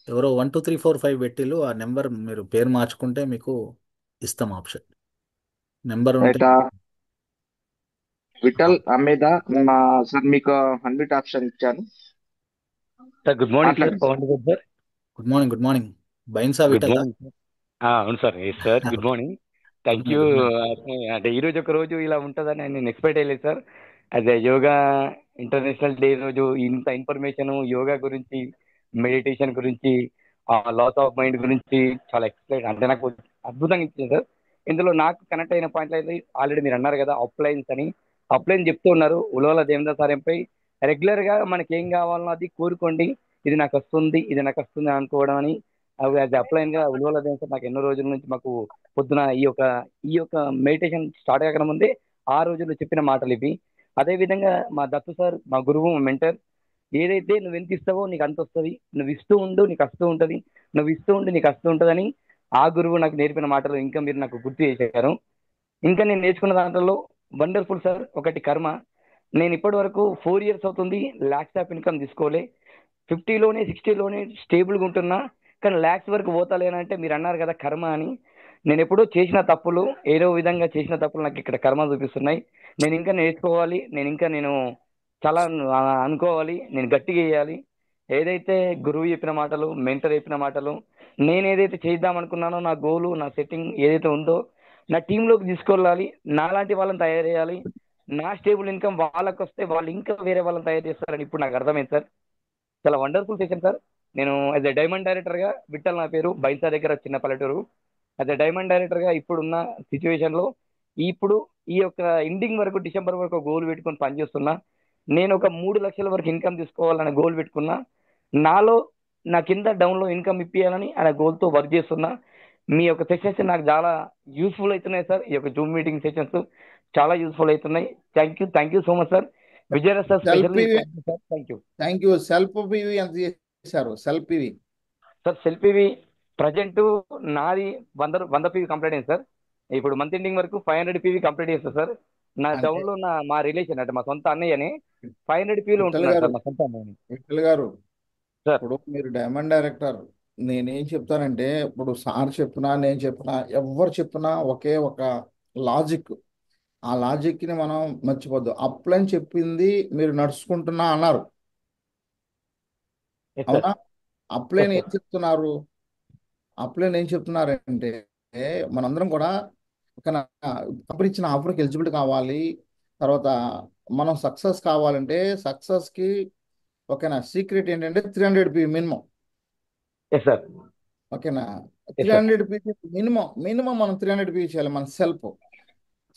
ఎవరో 1 2 3 4 5 పెట్టిలు. ఆ నెంబర్ మీరు పేరు మార్చుకుంటే మీకు ఇస్తాం ఆప్షన్. నెంబర్ ఉంటే రైట్, విఠల్ అమ్మేద మా సార్ మీకు అన్మ్యూట్ ఆప్షన్ ఇచ్చాను, సార్ గుడ్ మార్నింగ్ సార్, మాట్లాడండి సార్. పవన్ గారు sir. Good morning, good morning. Bhainsa good Vithal. Morning sir. అవును sir, yes sir, good okay. Morning. Good thank you. Morning, good morning. అంటే ఈ రోజు ఒక రోజు ఇలా ఉంటుందని నేను ఎక్స్పెక్ట్ అయ్యలేదు సార్. అదే యోగా ఇంటర్నేషనల్ డే రోజు ఇంత ఇన్ఫర్మేషన్ యోగా గురించి, మెడిటేషన్ గురించి ఆ లాస్ ఆఫ్ మైండ్ గురించి చాలా ఎక్స్ప్లెయిన్, అంటే నాకు అద్భుతంగా ఇచ్చింది సార్. ఇందులో నాకు కనెక్ట్ అయిన పాయింట్లు అయితే ఆల్రెడీ మీరు అన్నారు కదా అప్లైన్స్ అని. అప్లైన్ చెప్తూ ఉన్నారు ఉలవల దేవేంద్ర సార్ ఎంపై. రెగ్యులర్ గా మనకి ఏం కావాలనో అది కోరుకోండి, ఇది నాకు వస్తుంది, ఇది నాకు వస్తుంది అని అనుకోవడం అని. అవి అది అప్లైన్ గా ఉలవల దేవేంద్ర సార్ నాకు ఎన్నో రోజుల నుంచి మాకు పొద్దున ఈ యొక్క మెడిటేషన్ స్టార్ట్ కాకముందే ముందే ఆ రోజుల్లో చెప్పిన మాటలు ఇవి. అదే విధంగా మా దత్తు సార్, మా గురువు, మా మెంటర్, ఏదైతే నువ్వు ఎంత ఇస్తావో నీకు అంత వస్తుంది, నువ్వు ఇస్తూ ఉండు నీకు వస్తూ ఉంటుంది, నువ్వు ఇస్తూ ఉండు నీకు వస్తూ ఉంటుందని ఆ గురువు నాకు నేర్పిన మాటలు ఇంకా మీరు నాకు గుర్తు చేశారు. ఇంకా నేను నేర్చుకున్న దాంట్లో వండర్ఫుల్ సార్ ఒకటి కర్మ. నేను ఇప్పటి వరకు 4 ఇయర్స్ అవుతుంది ల్యాక్స్ ఆఫ్ ఇన్కమ్ తీసుకోలే. 50లోనే 60లోనే స్టేబుల్గా ఉంటున్నా. కానీ ల్యాక్స్ వరకు పోతలేనంటే మీరు అన్నారు కదా కర్మ అని. నేను ఎప్పుడో చేసిన తప్పులు, ఏదో విధంగా చేసిన తప్పులు నాకు ఇక్కడ కర్మ చూపిస్తున్నాయి. నేను ఇంకా నేర్చుకోవాలి, నేను చాలా అనుకోవాలి, నేను గట్టిగా చేయాలి. ఏదైతే గురువు చెప్పిన మాటలు, మెంటర్ చెప్పిన మాటలు, నేను ఏదైతే చేద్దాం అనుకున్నానో నా గోలు, నా సెట్టింగ్ ఏదైతే ఉందో నా టీంలోకి తీసుకెళ్ళాలి, నాలాంటి వాళ్ళని తయారు చేయాలి. నా స్టేబుల్ ఇన్కమ్ వాళ్ళకి వస్తే వాళ్ళు ఇంకా వేరే వాళ్ళని తయారు చేస్తారని ఇప్పుడు నాకు అర్థమైంది సార్. చాలా వండర్ఫుల్ సెషన్ సార్. నేను యాజ్ ఎ డైమండ్ డైరెక్టర్ గా, విఠల్ నా పేరు, బైన్సా దగ్గర చిన్న పల్లెటూరు. యాజ్ ఎ డైమండ్ డైరెక్టర్ గా ఇప్పుడున్న సిచ్యువేషన్ లో ఇప్పుడు ఈ యొక్క ఎండింగ్ వరకు, డిసెంబర్ వరకు గోల్ పెట్టుకొని పనిచేస్తున్నా. నేను ఒక 3 లక్షల వరకు ఇన్కమ్ తీసుకోవాలనే గోల్ పెట్టుకున్నా. నాలో నా కింద డౌన్ లో ఇన్కమ్ ఇప్పియాలని అనే గోల్ తో వర్క్ చేస్తున్నా. మీ యొక్క సెషన్స్ నాకు చాలా యూస్ఫుల్ అవుతున్నాయి సార్. ఈ యొక్క జూమ్ మీటింగ్ సెషన్స్ చాలా యూస్ఫుల్ అవుతున్నాయి. Thank you so much sir. Vijayaraj sir self specially PV. Thank you sir. Thank you thank you. Self PV ఎంత చేశారు? Self PV sir. Self PV present నాది 100 పీవీ కంప్లీట్ అయింది sir. ఇప్పుడు month ending వరకు 500 PV complete చేస్తాను sir. నా అంటే down లో మా రిలేషన్ అంటే మా సొంత అన్నయ్యని 500 పీవీలో విఠల్ ఉంటున్నాడు గారు, సార్, మా సొంత అన్నయ్యని. విఠల్ గారు, సార్ ఇప్పుడు మీరు డైమండ్ డైరెక్టర్. నేనేం చెప్తానంటే, ఇప్పుడు సార్ చెప్పినా నేను చెప్పినా ఎవరు చెప్పినా ఒకే ఒక లాజిక్. ఆ లాజిక్ ని మనం మర్చిపోద్దు. అప్లైన్ చెప్పింది మీరు నడుచుకుంటున్నా అన్నారు, ఎస్ సార్. అవునా? అప్లైన్ ఎస్ ఏం సార్. చెప్తున్నారు? అప్లైన్ ఏం చెప్తున్నారంటే, మనందరం కూడా ఒక కంపెనీ ఇచ్చిన ఆఫర్కి ఎలిజిబిలిటీ కావాలి. తర్వాత మనం సక్సెస్ కావాలంటే సక్సెస్కి ఓకేనా, సీక్రెట్ ఏంటంటే 300 పీ మినిమం. Yes sir. ఓకేనా? Three yes sir. Hundred P minimum. Minimum మనం 300 పీ చేయాలి మన సెల్ఫ్.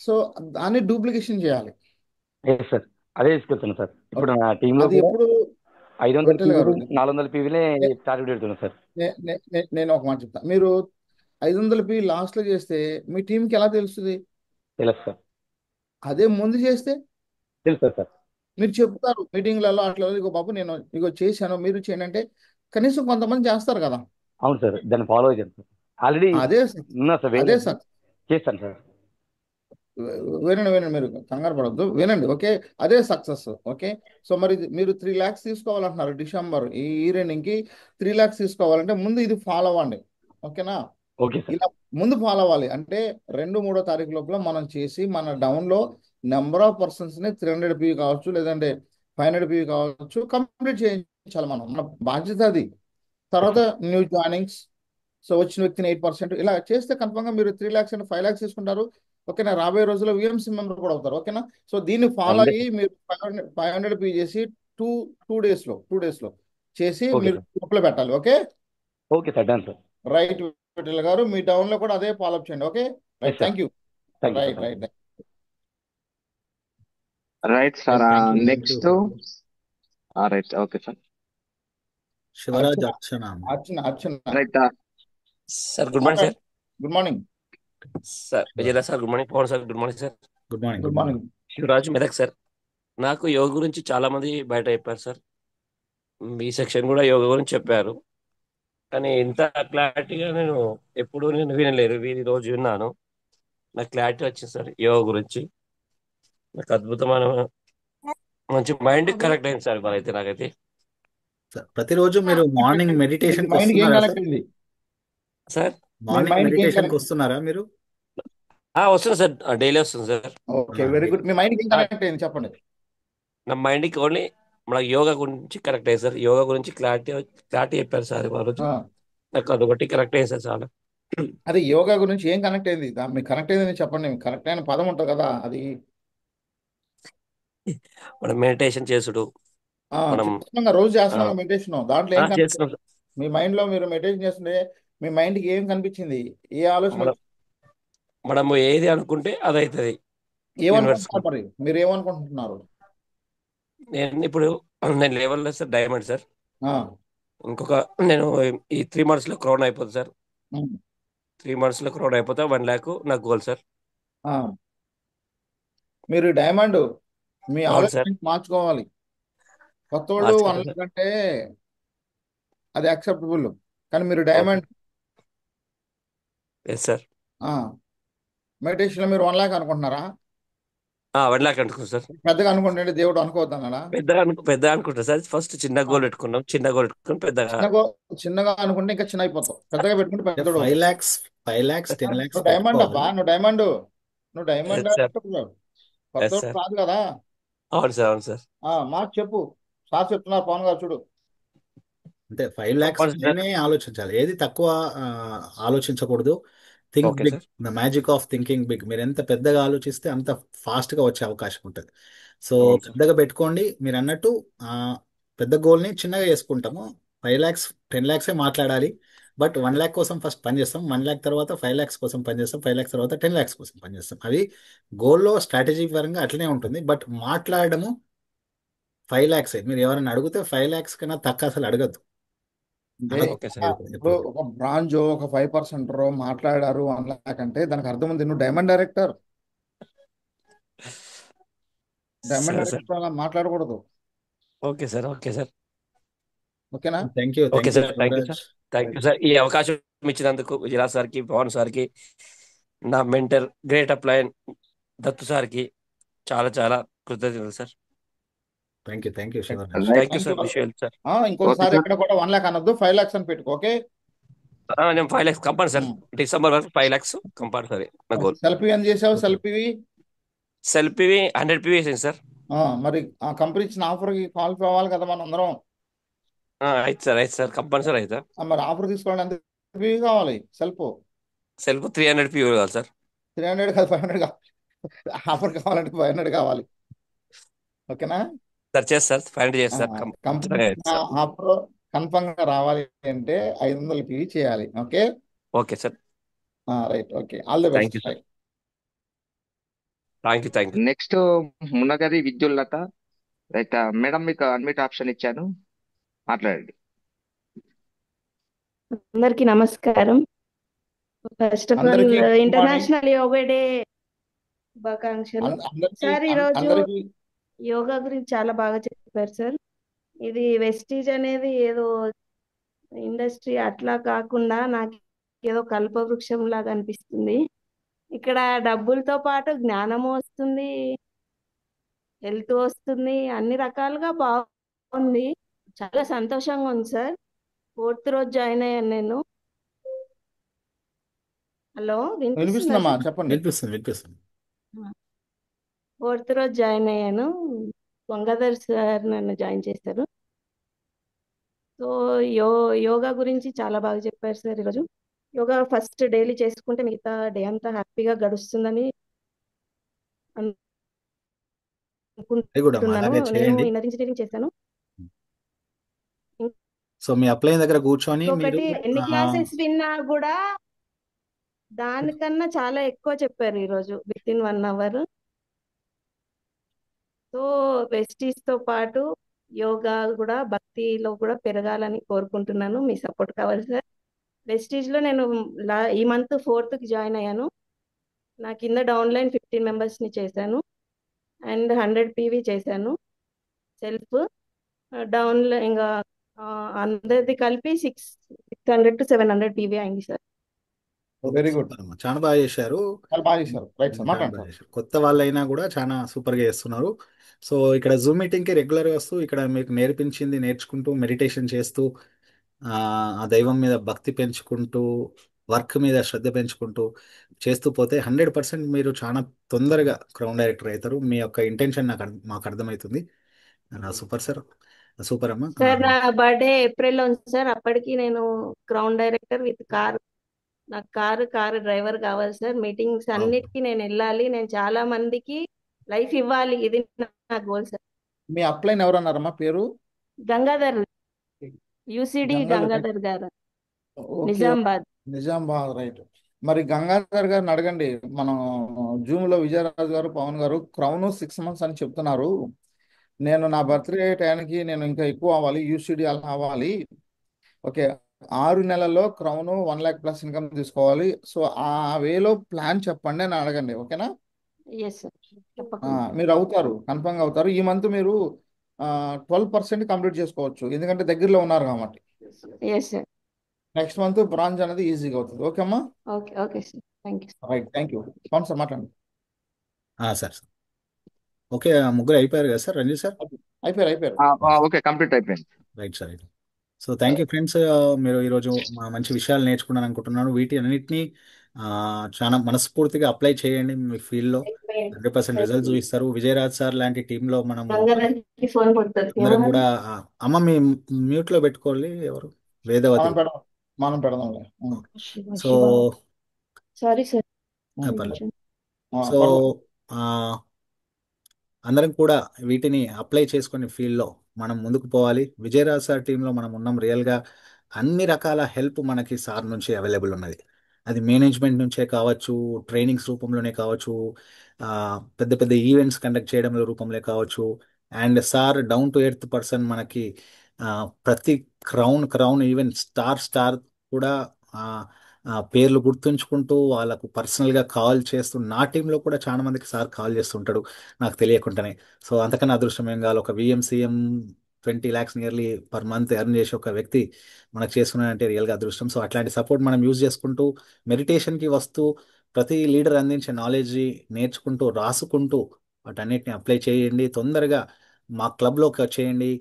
సో దాన్ని డూప్లికేషన్ చేయాలి. Yes sir. అదే తీసుకెళ్తున్నాను సార్. ఇప్పుడు ఓకే. నా టీంలో అది కూడా ఎప్పుడు 500 విఠల్ గారు, పీవీలు 400 పీవీలే టార్గెట్ పెడుతున్నాను సార్. నేను ఒక మాట చెప్తాను. మీరు 500 పీ లాస్ట్లో చేస్తే మీ టీంకి ఎలా తెలుస్తుంది? తెలుసు సార్. అదే ముందు చేస్తే తెలుసు సార్. మీరు చెప్తారు మీటింగ్లలో అట్లా, ఇగో బాబు నేను ఇగో చేశాను మీరు చేయండి అంటే కనీసం కొంతమంది చేస్తారు కదా. అవును సార్, దాన్ని ఫాలో అయ్యాను సార్. ఆల్రెడీ అదే ఉన్నా సార్, అదే వేయలేదు, చేస్తాను సార్. వినండి వినండి, మీరు కంగారు పడద్దు, వినండి. ఓకే, అదే సక్సెస్. ఓకే. సో మరి మీరు 3 lakhs తీసుకోవాలంటున్నారు డిసెంబర్ ఈ ఇయర్ ఎండింగ్కి. 3 lakhs తీసుకోవాలంటే ముందు ఇది ఫాలో అవ్వండి. ఓకేనా? Okay sir. ఇలా ముందు ఫాలో అవ్వాలి అంటే 2, 3 తారీఖు లోపల మనం చేసి మన డౌన్లో నెంబర్ ఆఫ్ పర్సన్స్ని 300 పీ కావచ్చు, లేదంటే 500 పీ కావచ్చు, కంప్లీట్ చేయించాలి. మన బాధ్యత అది. ఎస్ తర్వాత సార్. New joinings. సో వచ్చిన వ్యక్తిని 8% ఇలా చేస్తే కన్ఫర్మ్గా మీరు 3 lakhs అండ్ 5 lakhs తీసుకుంటారు. ఓకేనా? రాబోయే రోజుల్లో విఎంసీ మెంబర్ కూడా అవుతారు. ఓకేనా? సో దీన్ని ఫాలో అంతే అయ్యి సార్. మీరు 500 పీ చేసి టూ టూ డేస్లో చేసి ఓకే మీరు సార్. గ్రూప్లో పెట్టాలి. Okay. Okay sir, done sir. Right Vithal garu, మీ డౌన్లో కూడా అదే ఫాలో అప్ చేయండి. Okay. Right. Yes sir. Thank you. Thank you sir. Right thank right. Right sir. Thank you next. Right. Okay sir. Shivraj Archana, Archana. Archana, Archana right. Sir good morning sir. Good morning. Sir Vijayaraj sir good morning. Pavan sir good morning sir. Good morning. Good good morning. Morning. Shivaraju Medak sir. నాకు యోగ గురించి చాలా మంది బయట చెప్పారు sir. మీ section కూడా యోగ గురించి చెప్పారు, కానీ ఇంత క్లారిటీగా నేను వినలేరు. ఈ రోజు విన్నాను, నాకు క్లారిటీ వచ్చింది సార్ యోగ గురించి. నాకు అద్భుతమైన మంచి మైండ్ కరెక్ట్ అయింది సార్ ఇవాళ అయితే నాకైతే. సార్, ప్రతిరోజు మీరు మార్నింగ్ మీ మెడిటేషన్కి మైండ్కి ఏం వస్తున్నారా కనెక్ట్ సార్? అయింది? సార్ మీ మార్నింగ్ మైండ్కి ఏం మెడిటేషన్కి కనెక్ట్? వస్తున్నారా మీరు? వస్తుంది సార్, డైలీ వస్తుంది సార్. Okay, very good. మీ మైండ్కి ఏం ఆ, కనెక్ట్ అయింది చెప్పండి. నా మైండ్కి ఓన్లీ మన యోగా గురించి కరెక్ట్ అయ్యింది సార్. యోగా గురించి క్లారిటీ క్లారిటీ చెప్పారు సార్ ఆ రోజు. ఆ, నాకు అదొకటి కరెక్ట్ అయ్యింది సార్ చాలా. అదే యోగా గురించి ఏం కనెక్ట్ అయింది? మీకు కనెక్ట్ అయిందని చెప్పండి. మీకు కరెక్ట్ అయిన పదం ఉంటుంది కదా అది. మనం మెడిటేషన్ చేసుడు, మనం చేస్తున్నాం రోజు ఆ, చేస్తున్నాం మెడిటేషన్. దాంట్లో ఏం కనెక్ట్? చేస్తున్నాం సార్. మీ మైండ్లో మీరు మెడిటేషన్ చేస్తుంటే మీ మైండ్కి ఏం కనిపించింది? ఏ ఆలోచన మనం మనము ఏది అనుకుంటే అది అవుతుంది యూనివర్స్. ఏమనుకుంటున్నారు? మరి మీరు ఏమనుకుంటున్నారు? ఇప్పుడు నేను లెవెల్లో సార్ డైమండ్ సార్. ఆ, ఇంకొక నేను ఈ 3 months లో క్రౌన్ అయిపోతుంది సార్. ఉమ్, 3 months లో క్రౌన్ అయిపోతే 1 lakh నాకు గోల్ సార్. ఆ. మీరు డైమండ్, మీ అవును సార్. ఆలోచన మార్చుకోవాలి. కొత్తోళ్ళు మార్చుకుంటా 1 lakh సార్. అంటే అది యాక్సెప్టబుల్, కానీ మీరు ఓకే. డైమండ్. Yes sir. మెడిటేషన్లో మీరు 1 lakh అనుకుంటున్నారా? 1 lakh అనుకుంటా సార్. పెద్దగా అనుకుంటుంటే దేవుడు అనుకోవద్దన్నాడా? పెద్దగా అనుకుంటా సార్. ఫస్ట్ చిన్న ఆ, గోల్ పెట్టుకున్నాం, చిన్న గోల్ పెట్టుకుని పెద్దగా. చిన్నగా చిన్నగా అనుకుంటే ఇంకా చిన్న అయిపోతావు, పెద్దగా పెట్టుకుంటే అంటే పెద్దోడు ఫైవ్ అవుతావు. ల్యాక్స్ 5 lakhs 10 lakhs నువ్వు డైమండ్ అబ్బా, పెట్టుకోవాలి. నువ్వు డైమండ్, నువ్వు డైమండ్ ఎస్ సార్. ఎస్ కొత్తోడు సార్. కాదు కదా. అవును సార్. అవును సార్. మాట చెప్పు. సార్ చెప్తున్నారు పవన్ గారు, చూడు. అంటే 5 lakhs తప్పదు సార్. పైనే ఆలోచించాలి, ఏది తక్కువ ఆ, ఆలోచించకూడదు. Think okay big, sir. The magic of thinking big. మీరు ఎంత పెద్దగా ఆలోచిస్తే అంత ఫాస్ట్గా వచ్చే అవకాశం ఉంటుంది. సో అవును సార్. పెద్దగా పెట్టుకోండి. మీరు అన్నట్టు ఆ, పెద్ద గోల్ని చిన్నగా చేసుకుంటాము. 5 lakhs 10 lakhs మాట్లాడాలి. బట్ 1 lakh కోసం ఫస్ట్ పని చేస్తాం, 1 lakh తర్వాత 5 lakhs కోసం పని చేస్తాం, 5 lakhs తర్వాత 10 lakhs కోసం పని చేస్తాం. అది గోల్లో స్ట్రాటజీ పరంగా అట్లనే ఉంటుంది. బట్ మాట్లాడడము 5 lakhs. మీరు ఎవరైనా అడిగితే 5 lakhs కన్నా తక్కువ అసలు అడగద్దు. అంటే అనొద్దు ఓకే సార్. ఇప్పుడు ఎప్పుడు. ఒక బ్రాంజో ఒక 5% మాట్లాడారు 1 lakh అంటే దానికి అర్థం ఉంది, నువ్వు డైమండ్ డైరెక్టర్. డైమండ్ సరే సార్. డైరెక్టర్ అలా మాట్లాడకూడదు. Okay sir. Okay sir. ఓకేనా? Thank you, okay thank you sir. Thank you Shivaraj. Sir. Thank you sir, ఈ అవకాశం ఇచ్చినందుకు విజయరాజ్ సార్కి, పవన్ సార్కి, నా మెంటర్ గ్రేట్ అప్లయన్ దత్తు సార్కి చాలా చాలా కృతజ్ఞతలు sir. Thank you Shivraj. Right, thank you thank you. Sir. విషయాలు సార్. ఓకే ఇంకోసారి సార్. ఎక్కడ కూడా 1 lakh అనొద్దు, 5 lakhs అని పెట్టుకో. ఓకే. నేను 5 lakhs కంపల్సరీ డిసెంబర్ వరకు 5 lakhs కంపల్సరీ నా గోల్. సెల్ఫీ అని చేసావు, ఓకే. సెల్ఫీవి. సెల్ఫీవి 100 PV వేసింది సార్. మరి ఆ కంపెనీ ఇచ్చిన ఆఫర్కి క్వాలిఫై అవ్వాలి కదా మనం అందరం. అయితే సార్. అయితే సార్ కంపల్సరీ అయితే. మరి ఆఫర్ తీసుకోవడానికి ఎంత PV కావాలి? సెల్ఫ్ సెల్ఫ్ 300 PV కావాలి సార్. 300 కాదు, 500 కావాలి. ఆఫర్ కావాలంటే 500 కావాలి. ఓకేనా? సార్ చేస్తా సార్. 500 చేస్తా సార్. కంపెనీ ఖచ్చితంగా చేస్తా సార్. ఆఫర్ కన్ఫర్మ్ గా రావాలి అంటే 500 PV చేయాలి. Okay. Okay sir. Right. Okay. All the thank best. You sir. Thank you. Next Munagari Vidyullatha. Right madam, మీకు అన్మిట్ ఆప్షన్ ఇచ్చాను, మాట్లాడండి. అందరికీ నమస్కారం. ఫస్ట్ ఆఫ్ ఆల్ అందరికీ good morning. International yoga day శుభాకాంక్షలు. సార్ ఈరోజు అందరికీ యోగా గురించి చాలా బాగా చెప్పారు సార్. ఇది వెస్టీజ్ అనేది ఏదో ఇండస్ట్రీ అట్లా కాకుండా నాకు ఏదో కల్పవృక్షం లాగా అనిపిస్తుంది. ఇక్కడ డబ్బులతో పాటు జ్ఞానము వస్తుంది, హెల్త్ వస్తుంది, అన్ని రకాలుగా బాగుంది. చాలా సంతోషంగా ఉంది సార్. 4th రోజు జాయిన్ అయ్యాను నేను. హలో, వినిపిస్తుందా వినిపిస్తుందమ్మా, సార్? చెప్పండి. వినిపిస్తుంది. 4th రోజు జాయిన్ అయ్యాను. గంగాధర్ సార్ నన్ను జాయిన్ చేశారు. సో యోగా గురించి చాలా బాగా చెప్పారు సార్ ఈరోజు. యోగా ఫస్ట్ డైలీ చేసుకుంటే మిగతా డే అంతా హ్యాపీగా గడుస్తుందని వెరీ గుడ్ అమ్మా, అనుకుంటున్నాను. అలాగే నేను చేయండి. ఇన్నర్ ఇంజనీరింగ్ చేశాను. సో మీ అప్లైన్ దగ్గర కూర్చొని మీరు ఇంకొకటి ఎన్ని క్లాసెస్ విన్నా కూడా దానికన్నా చాలా ఎక్కువ చెప్పారు ఈరోజు విత్ ఇన్ 1 hour. సో వెస్టీస్ తో పాటు యోగా కూడా భక్తిలో కూడా పెరగాలని కోరుకుంటున్నాను. మీ సపోర్ట్ కావాలి సార్. వెస్టీజ్ లో నేను ఈ మంత్ 4th కి జాయిన్ అయ్యాను. నా కింద డౌన్లైన్ 15 members ని చేశాను అండ్ 100 PV చేశాను. సెల్ఫ్ డౌన్ ఇంకా అందరిది కలిపి 600 to 700 PV అయింది సార్. Very good. సూపర్ అమ్మా, చాలా బాగా చేశారు. చాలా బాగా చేశారు. రైట్ సార్, చాలా మాట్లాడండి బాగా సార్. చేశారు. కొత్త వాళ్ళైనా కూడా చాలా సూపర్గా చేస్తున్నారు. సో ఇక్కడ జూమ్ మీటింగ్కి రెగ్యులర్గా వస్తూ ఇక్కడ మీకు నేర్పించింది నేర్చుకుంటూ మెడిటేషన్ చేస్తూ ఆ దైవం మీద భక్తి పెంచుకుంటూ వర్క్ మీద శ్రద్ధ పెంచుకుంటూ చేస్తూ పోతే 100% మీరు చాలా తొందరగా క్రౌన్ డైరెక్టర్ అవుతారు. మీ యొక్క ఇంటెన్షన్ మాకు అర్థమవుతుంది. సూపర్ సార్, సూపర్ అమ్మా. సార్ నా బర్త్డే ఏప్రిల్లో ఉంది సార్. అప్పటికి నేను క్రౌన్ డైరెక్టర్ విత్ కార్. నాకు కారు డ్రైవర్ కావాలి సార్. మీటింగ్స్ అన్నిటికీ నేను వెళ్ళాలి. నేను చాలా మందికి లైఫ్ ఇవ్వాలి. ఇది నా గోల్ సార్. మీ అప్లైన్ ఎవరన్నారమ్మా పేరు? గంగాధర్. యూసిడి గంగాధర్ గంగాధర్ గారు, ఓకే. నిజామాబాద్. నిజామాబాద్ రైట్. మరి గంగాధర్ గారిని అడగండి. మనం జూమ్ లో విజయరాజు గారు, పవన్ గారు క్రౌన్ 6 months అని చెప్తున్నారు. నేను నా బర్త్డే టైంకి నేను ఇంకా ఎక్కువ అవ్వాలి, యూసిడి అలా అవ్వాలి. ఓకే, 6 నెలల్లో క్రౌన్ 1 lakh+ ఇన్కమ్ తీసుకోవాలి. సో ఆ వేలో ప్లాన్ చెప్పండి అని అడగండి. ఓకేనా? ఎస్ సార్, తప్పకుండా. మీరు అవుతారు, కన్ఫర్మ్గా అవుతారు. ఈ మంత్ మీరు 12% కంప్లీట్ చేసుకోవచ్చు, ఎందుకంటే దగ్గరలో ఉన్నారు కాబట్టి. Yes sir. Next month branch అనేది ఈజీగా అవుతుంది. ఓకే అమ్మా? Okay okay sir, thank you. Right, thank you. అవును సార్, మాట్లాడండి. సార్ ఓకే, ముగ్గురు అయిపోయారు కదా సార్, రంజిత్ సార్? అయిపోయారు. ఓకే, కంప్లీట్ అయిపోయింది. Right sir. So thank you friends, మీరు ఈరోజు మంచి విషయాలు నేర్చుకున్నాను అనుకుంటున్నాను. వీటి అన్నిటినీ చాలా మనస్ఫూర్తిగా అప్లై చేయండి. మీ ఫీల్డ్లో 100% రిజల్ట్స్ చూపిస్తారు. విజయరాజ్ సార్ లాంటి టీంలో మనము గంగాధర్కి ఫోన్ కొడుతుంది అందరం కూడా అమ్మ మీ మ్యూట్లో పెట్టుకోవాలి. ఎవరు? వేదవతి. మనం పెడదాంలే. So sorry sir. పర్లేదు. సో అందరం కూడా వీటిని అప్లై చేసుకునే ఫీల్డ్లో మనం ముందుకు పోవాలి. విజయరాజ్ సార్ టీంలో మనం ఉన్నాం. రియల్గా అన్ని రకాల హెల్ప్ మనకి సార్ నుంచి అవైలబుల్ ఉన్నది. అది మేనేజ్మెంట్ నుంచే కావచ్చు, ట్రైనింగ్స్ రూపంలోనే కావచ్చు, ఆ, పెద్ద పెద్ద ఈవెంట్స్ కండక్ట్ చేయడం రూపంలో కావచ్చు. And sir down to earth person. మనకి ఆ, ప్రతి క్రౌన్ ఈవెంట్ స్టార్ కూడా ఆ, పేర్లు గుర్తుంచుకుంటూ వాళ్ళకు పర్సనల్గా కాల్ చేస్తూ, నా టీంలో కూడా చాలా మందికి సార్ కాల్ చేస్తుంటాడు నాకు తెలియకుండానే. సో అంతకన్నా అదృష్టం ఏం కావాలి. ఒక విఎంసీఎం 20 lakhs nearly per month earn చేసే ఒక వ్యక్తి మనకు చేస్తున్నాడంటే రియల్గా అదృష్టం. సో అట్లాంటి సపోర్ట్ మనం యూజ్ చేసుకుంటూ మెడిటేషన్కి వస్తూ ప్రతి లీడర్ అందించే నాలెడ్జ్ నేర్చుకుంటూ రాసుకుంటూ వాటన్నిటిని అప్లై చేయండి. తొందరగా మా క్లబ్లోకి వచ్చేయండి,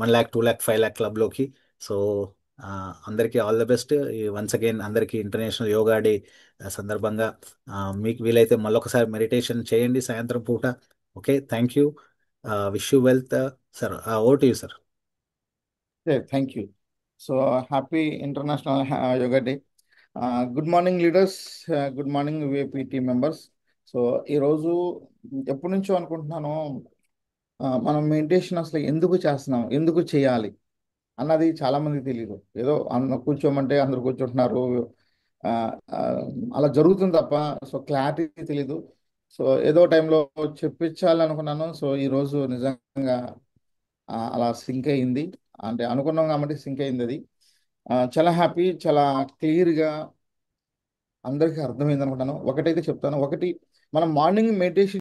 1 lakh 2 lakh 5 lakh క్లబ్లోకి. సో అందరికీ all the best. Once again అందరికీ ఇంటర్నేషనల్ యోగా డే సందర్భంగా మీకు వీలైతే మళ్ళొకసారి మెడిటేషన్ చేయండి సాయంత్రం పూట. Okay, thank you. Wish you wealth sir. Over to you sir. Thank you. So happy international yoga day. Good morning leaders, good morning VIP team members. So ఈరోజు ఎప్పటి నుంచో అనుకుంటున్నాను, మనం మెడిటేషన్ అసలు ఎందుకు చేస్తున్నాం, ఎందుకు చేయాలి అన్నది చాలా మందికి తెలియదు. ఏదో కూర్చోమంటే అందరు కూర్చుంటున్నారు, ఆ, ఆ, అలా జరుగుతుంది తప్ప సో క్లారిటీ తెలీదు. సో ఏదో టైంలో చెప్పించాలనుకున్నాను. సో ఈరోజు నిజంగా అలా సింక్ అయింది, అంటే అనుకున్నాం కాబట్టి సింక్ అయింది అది. చాలా హ్యాపీ, చాలా క్లియర్గా అందరికీ అర్థమైంది అనుకుంటాను. ఒకటైతే చెప్తాను, ఒకటి మనం మార్నింగ్ మెడిటేషన్